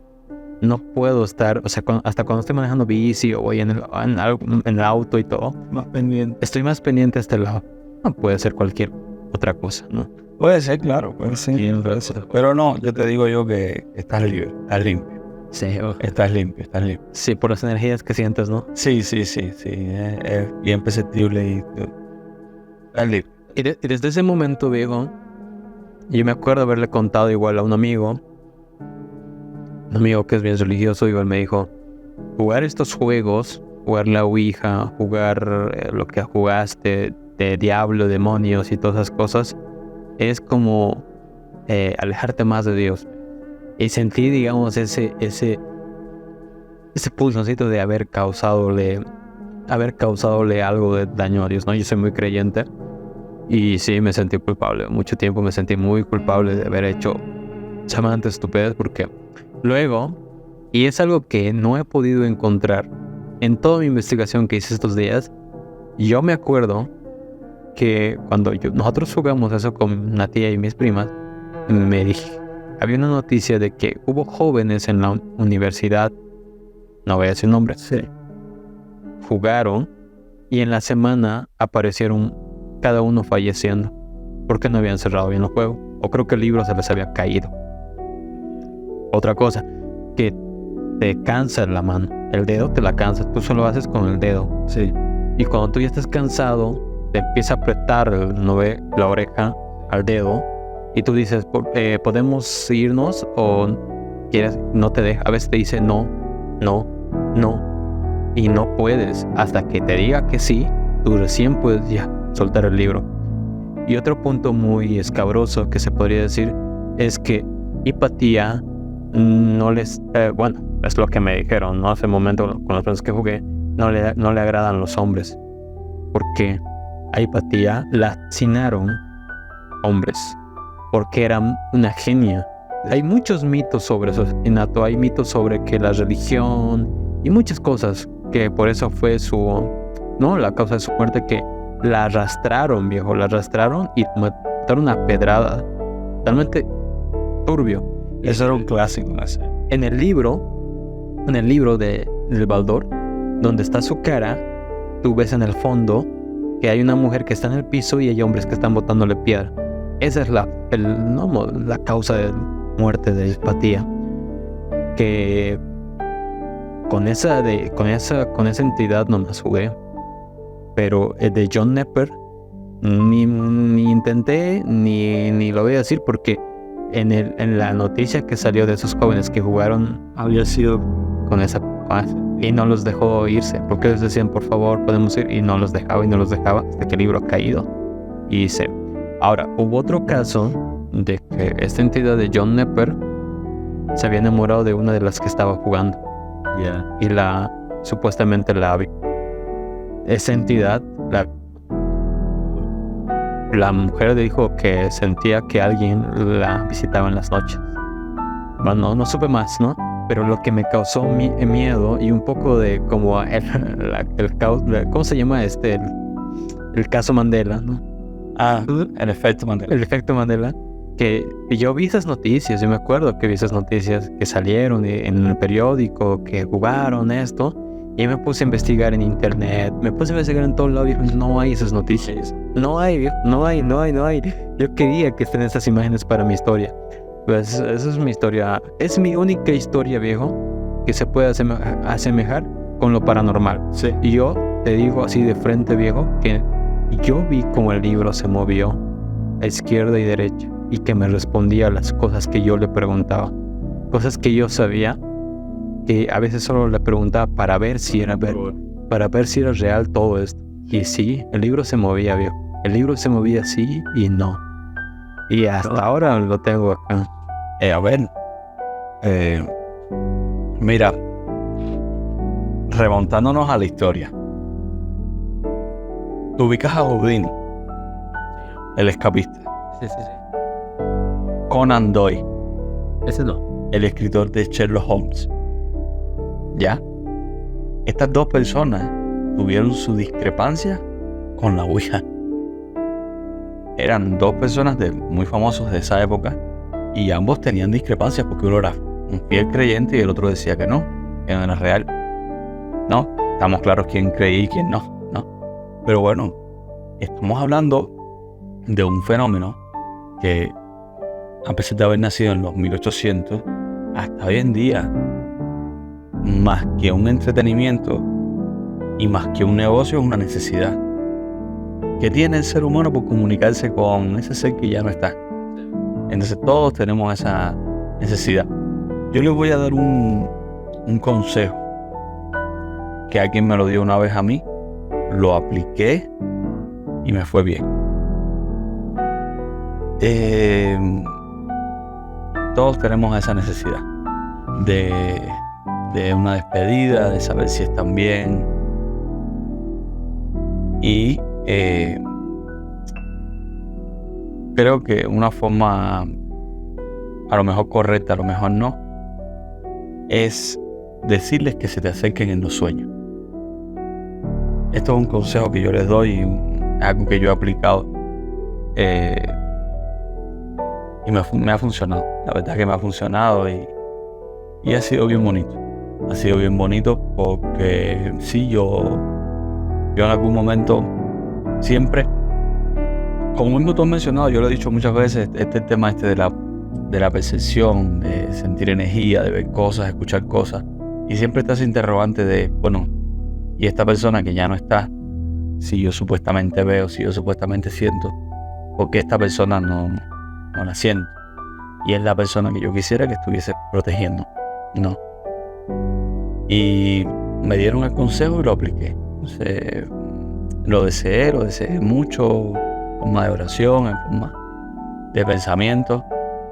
No puedo estar, o sea, hasta cuando estoy manejando bici o voy en el auto y todo, estoy más pendiente a este lado. No puede ser cualquier otra cosa, ¿no? Puede ser, claro, puede ser. Pero no, yo te digo yo que estás libre, estás limpio. Sí, estás limpio. Sí, por las energías que sientes, ¿no? Sí. Es bien perceptible y estás limpio. Y desde ese momento, viejo, yo me acuerdo haberle contado igual a un amigo que es bien religioso, igual me dijo, jugar estos juegos, jugar la Ouija, jugar lo que jugaste de diablo, demonios y todas esas cosas, es como alejarte más de Dios. Y sentí, digamos, ese pulsoncito de haber causadole algo de daño a Dios, ¿no? Yo soy muy creyente y sí me sentí culpable. Mucho tiempo me sentí muy culpable de haber hecho semejante estupidez, porque luego, y es algo que no he podido encontrar en toda mi investigación que hice estos días, yo me acuerdo que cuando nosotros jugamos eso con una tía y mis primas, había una noticia de que hubo jóvenes en la universidad, no voy a decir nombre, sí, jugaron y en la semana aparecieron cada uno falleciendo porque no habían cerrado bien el juego, o creo que el libro se les había caído. Otra cosa, que te cansa la mano, el dedo te la cansa, tú solo haces con el dedo. Sí. Y cuando tú ya estás cansado, te empieza a apretar la oreja al dedo y tú dices, ¿podemos irnos? O quieres, no te deja, a veces te dice no, y no puedes, hasta que te diga que sí, tú recién puedes ya soltar el libro. Y otro punto muy escabroso que se podría decir es que Hipatía no les, bueno, es lo que me dijeron, ¿no? Hace un momento con las personas que jugué, no le agradan los hombres, porque a Hipatía la asesinaron hombres, porque era una genia. Hay muchos mitos sobre su asesinato, hay mitos sobre que la religión y muchas cosas, que por eso fue la causa de su muerte, que la arrastraron y mataron una pedrada, totalmente turbio. Eso era un clásico. En el libro del Baldor, donde está su cara, tú ves en el fondo que hay una mujer que está en el piso y hay hombres que están botándole piedra. Esa es la causa de muerte de Hipatía. Que con esa entidad no más jugué. Pero de John Nepper ni intenté ni lo voy a decir, porque en la noticia que salió de esos jóvenes que jugaron había sido con esa y no los dejó irse, porque les decían por favor podemos ir, y no los dejaba hasta que el libro ha caído. Y ahora hubo otro caso de que esta entidad de John Nepper se había enamorado de una de las que estaba jugando. Y supuestamente esa entidad, la mujer dijo que sentía que alguien la visitaba en las noches. Bueno, no supe más, ¿no? Pero lo que me causó miedo y un poco de como ¿cómo se llama el caso Mandela, ¿no? El efecto Mandela. El efecto Mandela. Que yo vi esas noticias, yo me acuerdo que vi esas noticias que salieron en el periódico, que jugaron esto, y me puse a investigar en internet, me puse a investigar en todo lado y no hay esas noticias, no hay. Yo quería que estén esas imágenes para mi historia. Pues esa es mi historia, es mi única historia, viejo, que se puede asemejar con lo paranormal. Sí. Y yo te digo así de frente, viejo, que yo vi como el libro se movió. a izquierda y derecha y que me respondía a las cosas que yo le preguntaba. Cosas que yo sabía, que a veces solo le preguntaba para ver si era real todo esto. Y sí, el libro se movía, viejo. El libro se movía sí y no. Y hasta ahora lo tengo acá. A ver, mira, remontándonos a la historia. ¿Tú ubicas a Houdini? El escapista. Sí. Conan Doyle, Ese no. el escritor de Sherlock Holmes. ¿Ya? Estas dos personas tuvieron su discrepancia con la Ouija. Eran dos personas muy famosos de esa época y ambos tenían discrepancias porque uno era un fiel creyente y el otro decía que no era real. No, estamos claros quién creía y quién no. Pero bueno, estamos hablando de un fenómeno que, a pesar de haber nacido en los 1800, hasta hoy en día, más que un entretenimiento y más que un negocio, es una necesidad que tiene el ser humano por comunicarse con ese ser que ya no está. Entonces todos tenemos esa necesidad. Yo les voy a dar un consejo que alguien me lo dio una vez a mí, lo apliqué y me fue bien. Todos tenemos esa necesidad de una despedida, de saber si están bien. Y creo que una forma, a lo mejor correcta, a lo mejor no, es decirles que se te acerquen en los sueños. Esto es un consejo que yo les doy, algo que yo he aplicado y me ha funcionado. La verdad que me ha funcionado y ha sido bien bonito. Ha sido bien bonito porque sí, yo en algún momento siempre, como mismo tú has mencionado, yo lo he dicho muchas veces, este tema de la percepción, de sentir energía, de ver cosas, escuchar cosas, y siempre está ese interrogante de, bueno, y esta persona que ya no está, si yo supuestamente veo, si yo supuestamente siento, ¿por qué esta persona no la siento? Y es la persona que yo quisiera que estuviese protegiendo, ¿no? Y me dieron el consejo y lo apliqué. Entonces, lo deseé mucho, en forma de oración, en forma de pensamiento.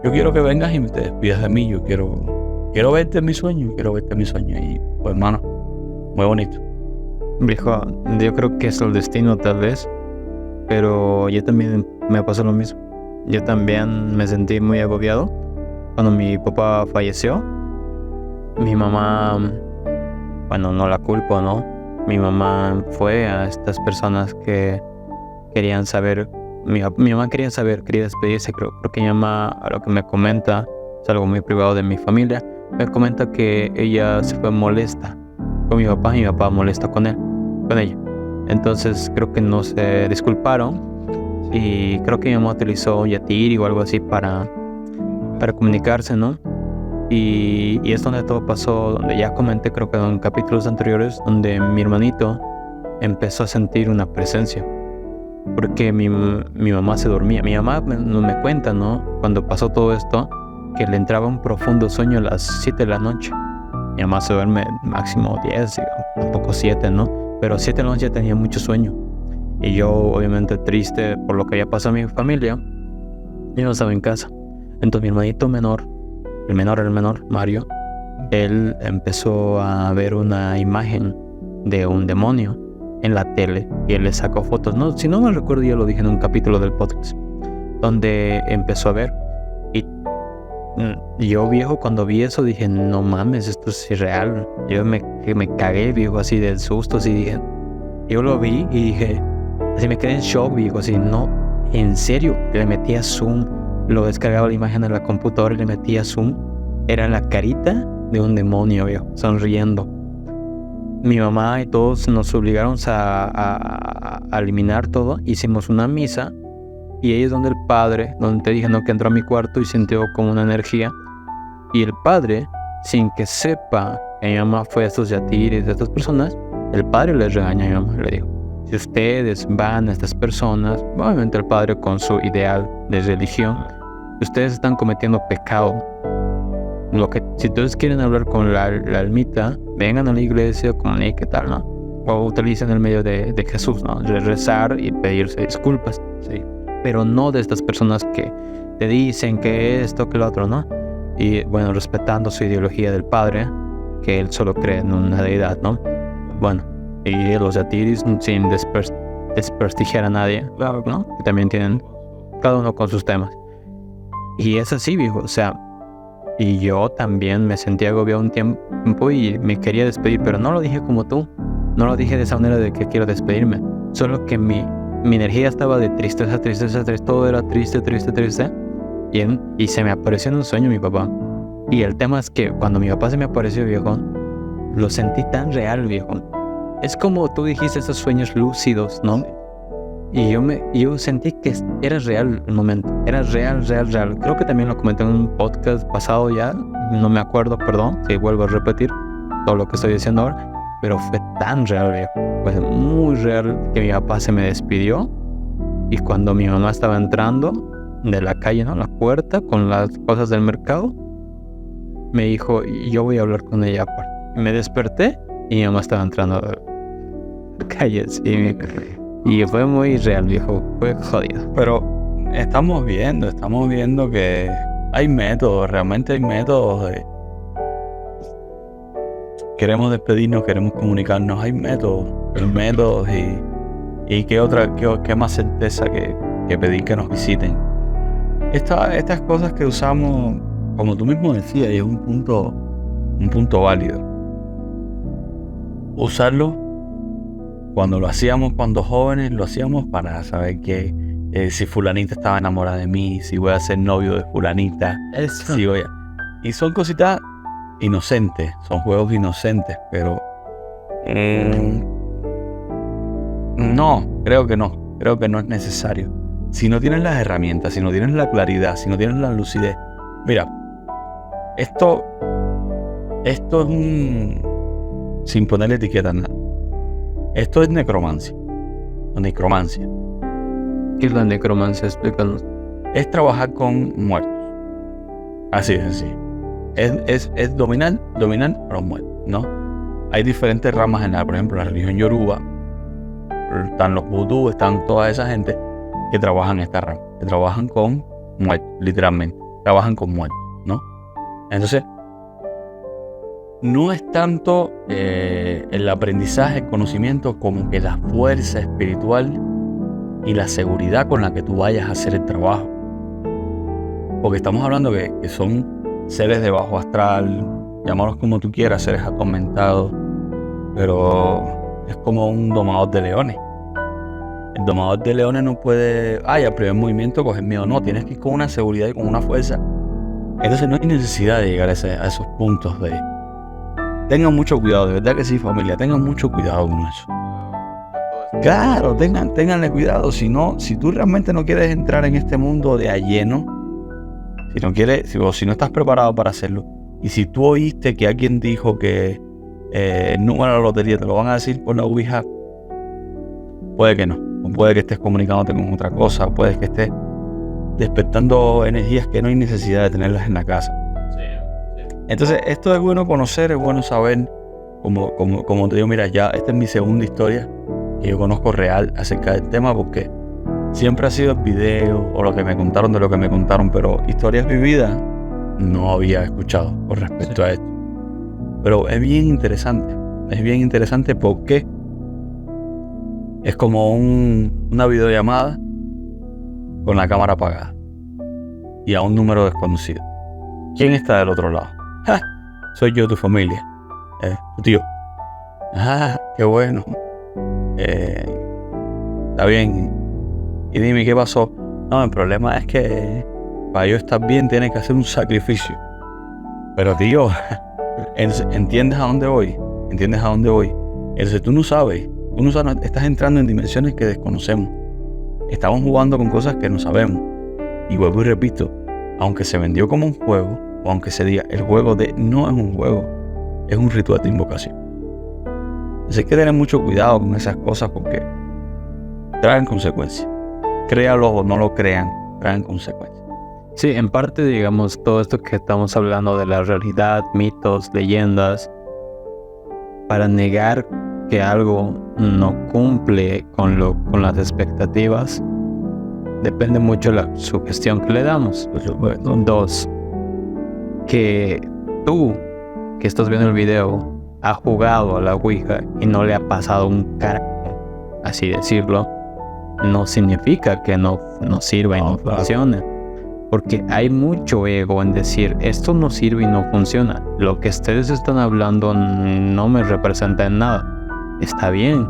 Yo quiero que vengas y te despidas de mí. Yo quiero verte en mi sueño, Y pues, hermano, muy bonito. Viejo, yo creo que es el destino tal vez, pero yo también me pasó lo mismo. Yo también me sentí muy agobiado cuando mi papá falleció. Mi mamá, bueno, no la culpo, ¿no? Mi mamá fue a estas personas que querían saber, mi mamá quería despedirse, creo, porque mi mamá, a lo que me comenta, es algo muy privado de mi familia, me comenta que ella se fue molesta con mi papá molesta con ella. Entonces creo que no se disculparon y creo que mi mamá utilizó Yatiri o algo así para comunicarse, ¿no? Y es donde todo pasó, donde ya comenté, creo que en capítulos anteriores, donde mi hermanito empezó a sentir una presencia, porque mi mamá se dormía. Mi mamá me cuenta, ¿no? Cuando pasó todo esto, que le entraba un profundo sueño a las 7 de la noche. Mi mamá se duerme máximo 10, tampoco 7, ¿no? Pero 7 de la noche ya tenía mucho sueño. Y yo, obviamente, triste por lo que había pasado a mi familia, yo no estaba en casa. Entonces mi hermanito menor, el menor, Mario, él empezó a ver una imagen de un demonio en la tele y él le sacó fotos. No, si no me recuerdo, ya lo dije en un capítulo del podcast, donde empezó a ver. Y yo, viejo, cuando vi eso dije, no mames, esto es irreal. Yo me cagué, viejo, así del susto, así dije. Yo lo vi y dije, así me quedé en shock, viejo, así, no, en serio. Le metía zoom, lo descargaba la imagen en la computadora y le metía zoom. Era la carita de un demonio, viejo, sonriendo. Mi mamá y todos nos obligaron a eliminar todo. Hicimos una misa. Y ahí es donde el padre, donde te dije, ¿no? Que entró a mi cuarto y sintió como una energía. Y el padre, sin que sepa que mi mamá fue a estos yatiris, de estas personas, el padre le regaña a mi mamá, le dijo, si ustedes van a estas personas, obviamente el padre con su ideal de religión, ustedes están cometiendo pecado. Si ustedes quieren hablar con la almita, vengan a la iglesia, comuniquen, ¿qué tal, no? O utilicen el medio de Jesús, ¿no? De rezar y pedirse disculpas, ¿sí? Pero no de estas personas que te dicen que esto, que lo otro, ¿no? Y bueno, respetando su ideología del padre, que él solo cree en una deidad, ¿no? Bueno, y los yatiris sin desprestigiar a nadie, claro, ¿no? Que también tienen cada uno con sus temas. Y es así, viejo, o sea, y yo también me sentí agobiado un tiempo y me quería despedir, pero no lo dije como tú, no lo dije de esa manera de que quiero despedirme, solo que mi energía estaba de tristeza, todo era triste, y se me apareció en un sueño mi papá. Y el tema es que cuando mi papá se me apareció, viejo, lo sentí tan real, viejo. Es como tú dijiste, esos sueños lúcidos, ¿no? Y yo sentí que era real el momento. Era real. Creo que también lo comenté en un podcast pasado ya. No me acuerdo, perdón, si vuelvo a repetir todo lo que estoy diciendo ahora. Pero fue tan real, viejo. Fue muy real que mi papá se me despidió. Y cuando mi mamá estaba entrando de la calle, ¿no? La puerta con las cosas del mercado, me dijo, yo voy a hablar con ella aparte. Me desperté y mi mamá estaba entrando a la calle, sí. Y fue muy real, viejo. Fue jodido. Pero estamos viendo que hay métodos, realmente hay métodos. Queremos despedirnos, queremos comunicarnos, hay métodos y qué más certeza que pedir que nos visiten. Estas cosas que usamos, como tú mismo decías, y es un punto válido. Usarlo cuando lo hacíamos cuando jóvenes, lo hacíamos para saber que si fulanita estaba enamorada de mí, si voy a ser novio de fulanita. Eso. Y son cositas inocentes, son juegos inocentes, pero no, creo que no es necesario. Si no tienes las herramientas, si no tienes la claridad, si no tienes la lucidez. Mira, esto es sin ponerle etiqueta a nada. Esto es necromancia. ¿Qué es la necromancia? Explícanos. Es trabajar con muertos. Así es así. Es dominar a los muertos, ¿no? Hay diferentes ramas por ejemplo, la religión yoruba. Están los vudú, están toda esa gente que trabajan esta rama, que trabajan con muertos, literalmente. Trabajan con muertos, ¿no? Entonces, no es tanto el aprendizaje, el conocimiento, como que la fuerza espiritual y la seguridad con la que tú vayas a hacer el trabajo. Porque estamos hablando que son seres de bajo astral, llámalos como tú quieras, seres atormentados, pero es como un domador de leones. El domador de leones no puede, al primer movimiento coger miedo, no, tienes que ir con una seguridad y con una fuerza. Entonces no hay necesidad de llegar a esos puntos de... Tengan mucho cuidado, de verdad que sí, familia, tengan mucho cuidado con eso. Claro, ténganle cuidado, si tú realmente no quieres entrar en este mundo de a lleno, si no estás preparado para hacerlo, y si tú oíste que alguien dijo que el número de la lotería te lo van a decir por la Ouija, puede que no, o puede que estés comunicándote con otra cosa, o puede que estés despertando energías que no hay necesidad de tenerlas en la casa. Entonces, esto es bueno conocer, es bueno saber, como te digo, mira, ya esta es mi segunda historia que yo conozco real acerca del tema, porque siempre ha sido el video o lo que me contaron de lo que me contaron, pero historias vividas no había escuchado con respecto a esto. Pero es bien interesante porque es como una videollamada con la cámara apagada y a un número desconocido. ¿Quién está del otro lado? Soy yo, tu familia, tu tío. Qué bueno. Está bien. Y dime, ¿qué pasó? No, el problema es que para yo estar bien tienes que hacer un sacrificio. Pero tío, ¿entiendes a dónde voy? Entonces tú no sabes, estás entrando en dimensiones que desconocemos. Estamos jugando con cosas que no sabemos. Y vuelvo y repito, aunque se vendió como un juego, o aunque se diga el juego no es un juego, es un ritual de invocación. Entonces hay que tener mucho cuidado con esas cosas porque traen consecuencias. Créalo o no lo crean, traen consecuencias. Sí, en parte, digamos, todo esto que estamos hablando de la realidad, mitos, leyendas, para negar que algo no cumple con las expectativas, depende mucho de la sugestión que le damos. Por supuesto. 2, que tú, que estás viendo el video, has jugado a la Ouija y no le ha pasado un carajo, así decirlo, no significa que no sirva y no funcione. Porque hay mucho ego en decir, esto no sirve y no funciona. Lo que ustedes están hablando no me representa en nada. Está bien,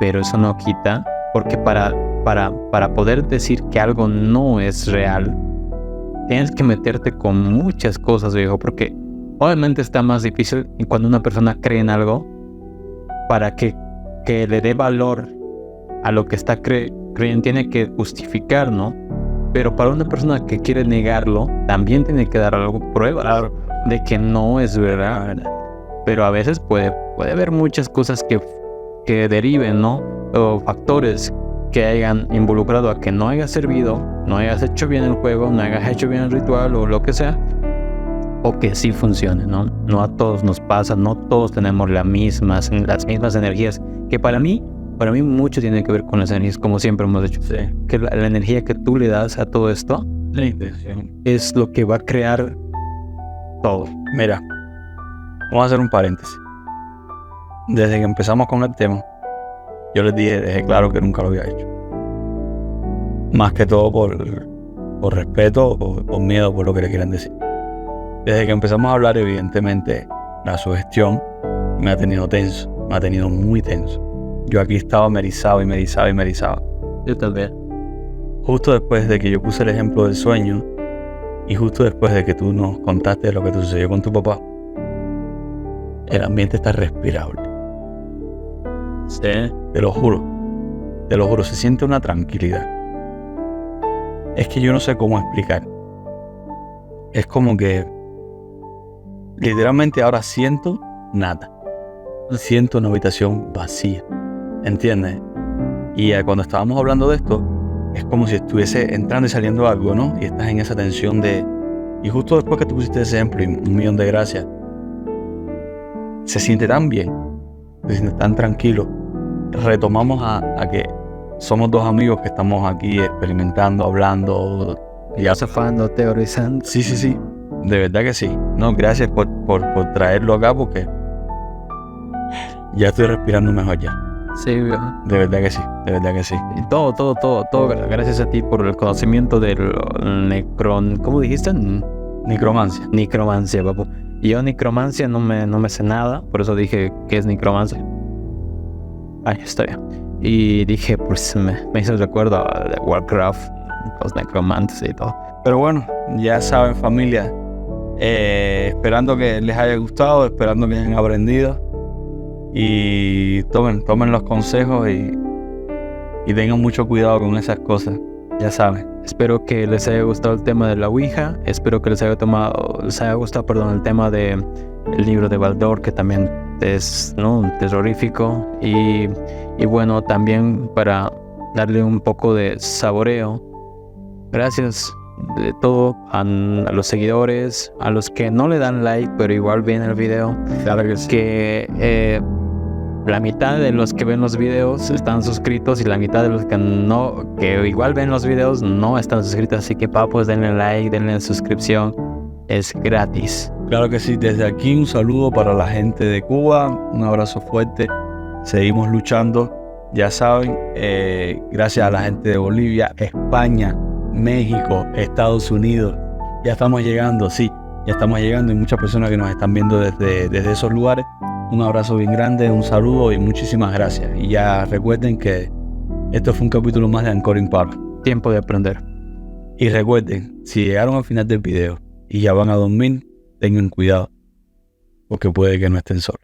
pero eso no quita, porque para poder decir que algo no es real, tienes que meterte con muchas cosas, viejo, porque obviamente está más difícil cuando una persona cree en algo, para que le dé valor a lo que está creyendo, tiene que justificar, ¿no? Pero para una persona que quiere negarlo, también tiene que dar algo prueba de que no es verdad. Pero a veces puede haber muchas cosas que deriven, ¿no? O factores que hayan involucrado a que no hayas servido, no hayas hecho bien el juego, no hayas hecho bien el ritual o lo que sea, o que sí funcione, ¿no? No a todos nos pasa, no todos tenemos las mismas energías, que para mí mucho tiene que ver con las energías, como siempre hemos dicho. Sí. Que la energía que tú le das a todo esto La intención. es lo que va a crear todo. Mira, vamos a hacer un paréntesis. Desde que empezamos con el tema, yo les dejé claro que nunca lo había hecho. Más que todo por respeto o por miedo, por lo que le quieran decir. Desde que empezamos a hablar, evidentemente, la sugestión me ha tenido tenso, me ha tenido muy tenso. Yo aquí estaba me erizaba. Yo también. Justo después de que yo puse el ejemplo del sueño y justo después de que tú nos contaste lo que te sucedió con tu papá, el ambiente está respirable. Sí. Te lo juro, se siente una tranquilidad. Es que yo no sé cómo explicar. Es como que literalmente ahora siento nada. Siento una habitación vacía. ¿Entiendes? Y cuando estábamos hablando de esto, es como si estuviese entrando y saliendo algo, ¿no? Y estás en esa tensión de... Y justo después que tú pusiste ese ejemplo, y 1.000.000 de gracias, se siente tan bien, se siente tan tranquilo. Retomamos a que somos dos amigos que estamos aquí experimentando, hablando, Filosofando, teorizando. Sí. De verdad que sí. No, gracias por traerlo acá, porque ya estoy respirando mejor ya. Sí, viejo. De verdad que sí. Y todo, gracias a ti por el conocimiento del ¿cómo dijiste? Necromancia. Necromancia, papu. Y yo necromancia no me sé nada, por eso dije que es necromancia. Ahí está bien. Y dije, pues me hizo el recuerdo de Warcraft, los necromantes y todo. Pero bueno, ya saben, familia, esperando que les haya gustado, esperando que hayan aprendido. Y tomen los consejos y tengan mucho cuidado con esas cosas, ya saben. Espero que les haya gustado el tema de la Ouija. Espero que les haya gustado el tema del libro de Baldor, que también es, ¿no?, terrorífico. Y bueno, también para darle un poco de saboreo, gracias de todo a los seguidores, a los que no le dan like pero igual ven el video. Claro que sí. Que la mitad de los que ven los videos están suscritos y la mitad de los que igual ven los videos no están suscritos. Así que papos, denle like, denle suscripción, es gratis. Claro que sí, desde aquí un saludo para la gente de Cuba, un abrazo fuerte, seguimos luchando, ya saben, gracias a la gente de Bolivia, España, México, Estados Unidos, ya estamos llegando, y muchas personas que nos están viendo desde esos lugares. Un abrazo bien grande, un saludo y muchísimas gracias. Y ya recuerden que esto fue un capítulo más de Encore in Power. Tiempo de aprender. Y recuerden, si llegaron al final del video y ya van a dormir, tengan cuidado, porque puede que no estén solos.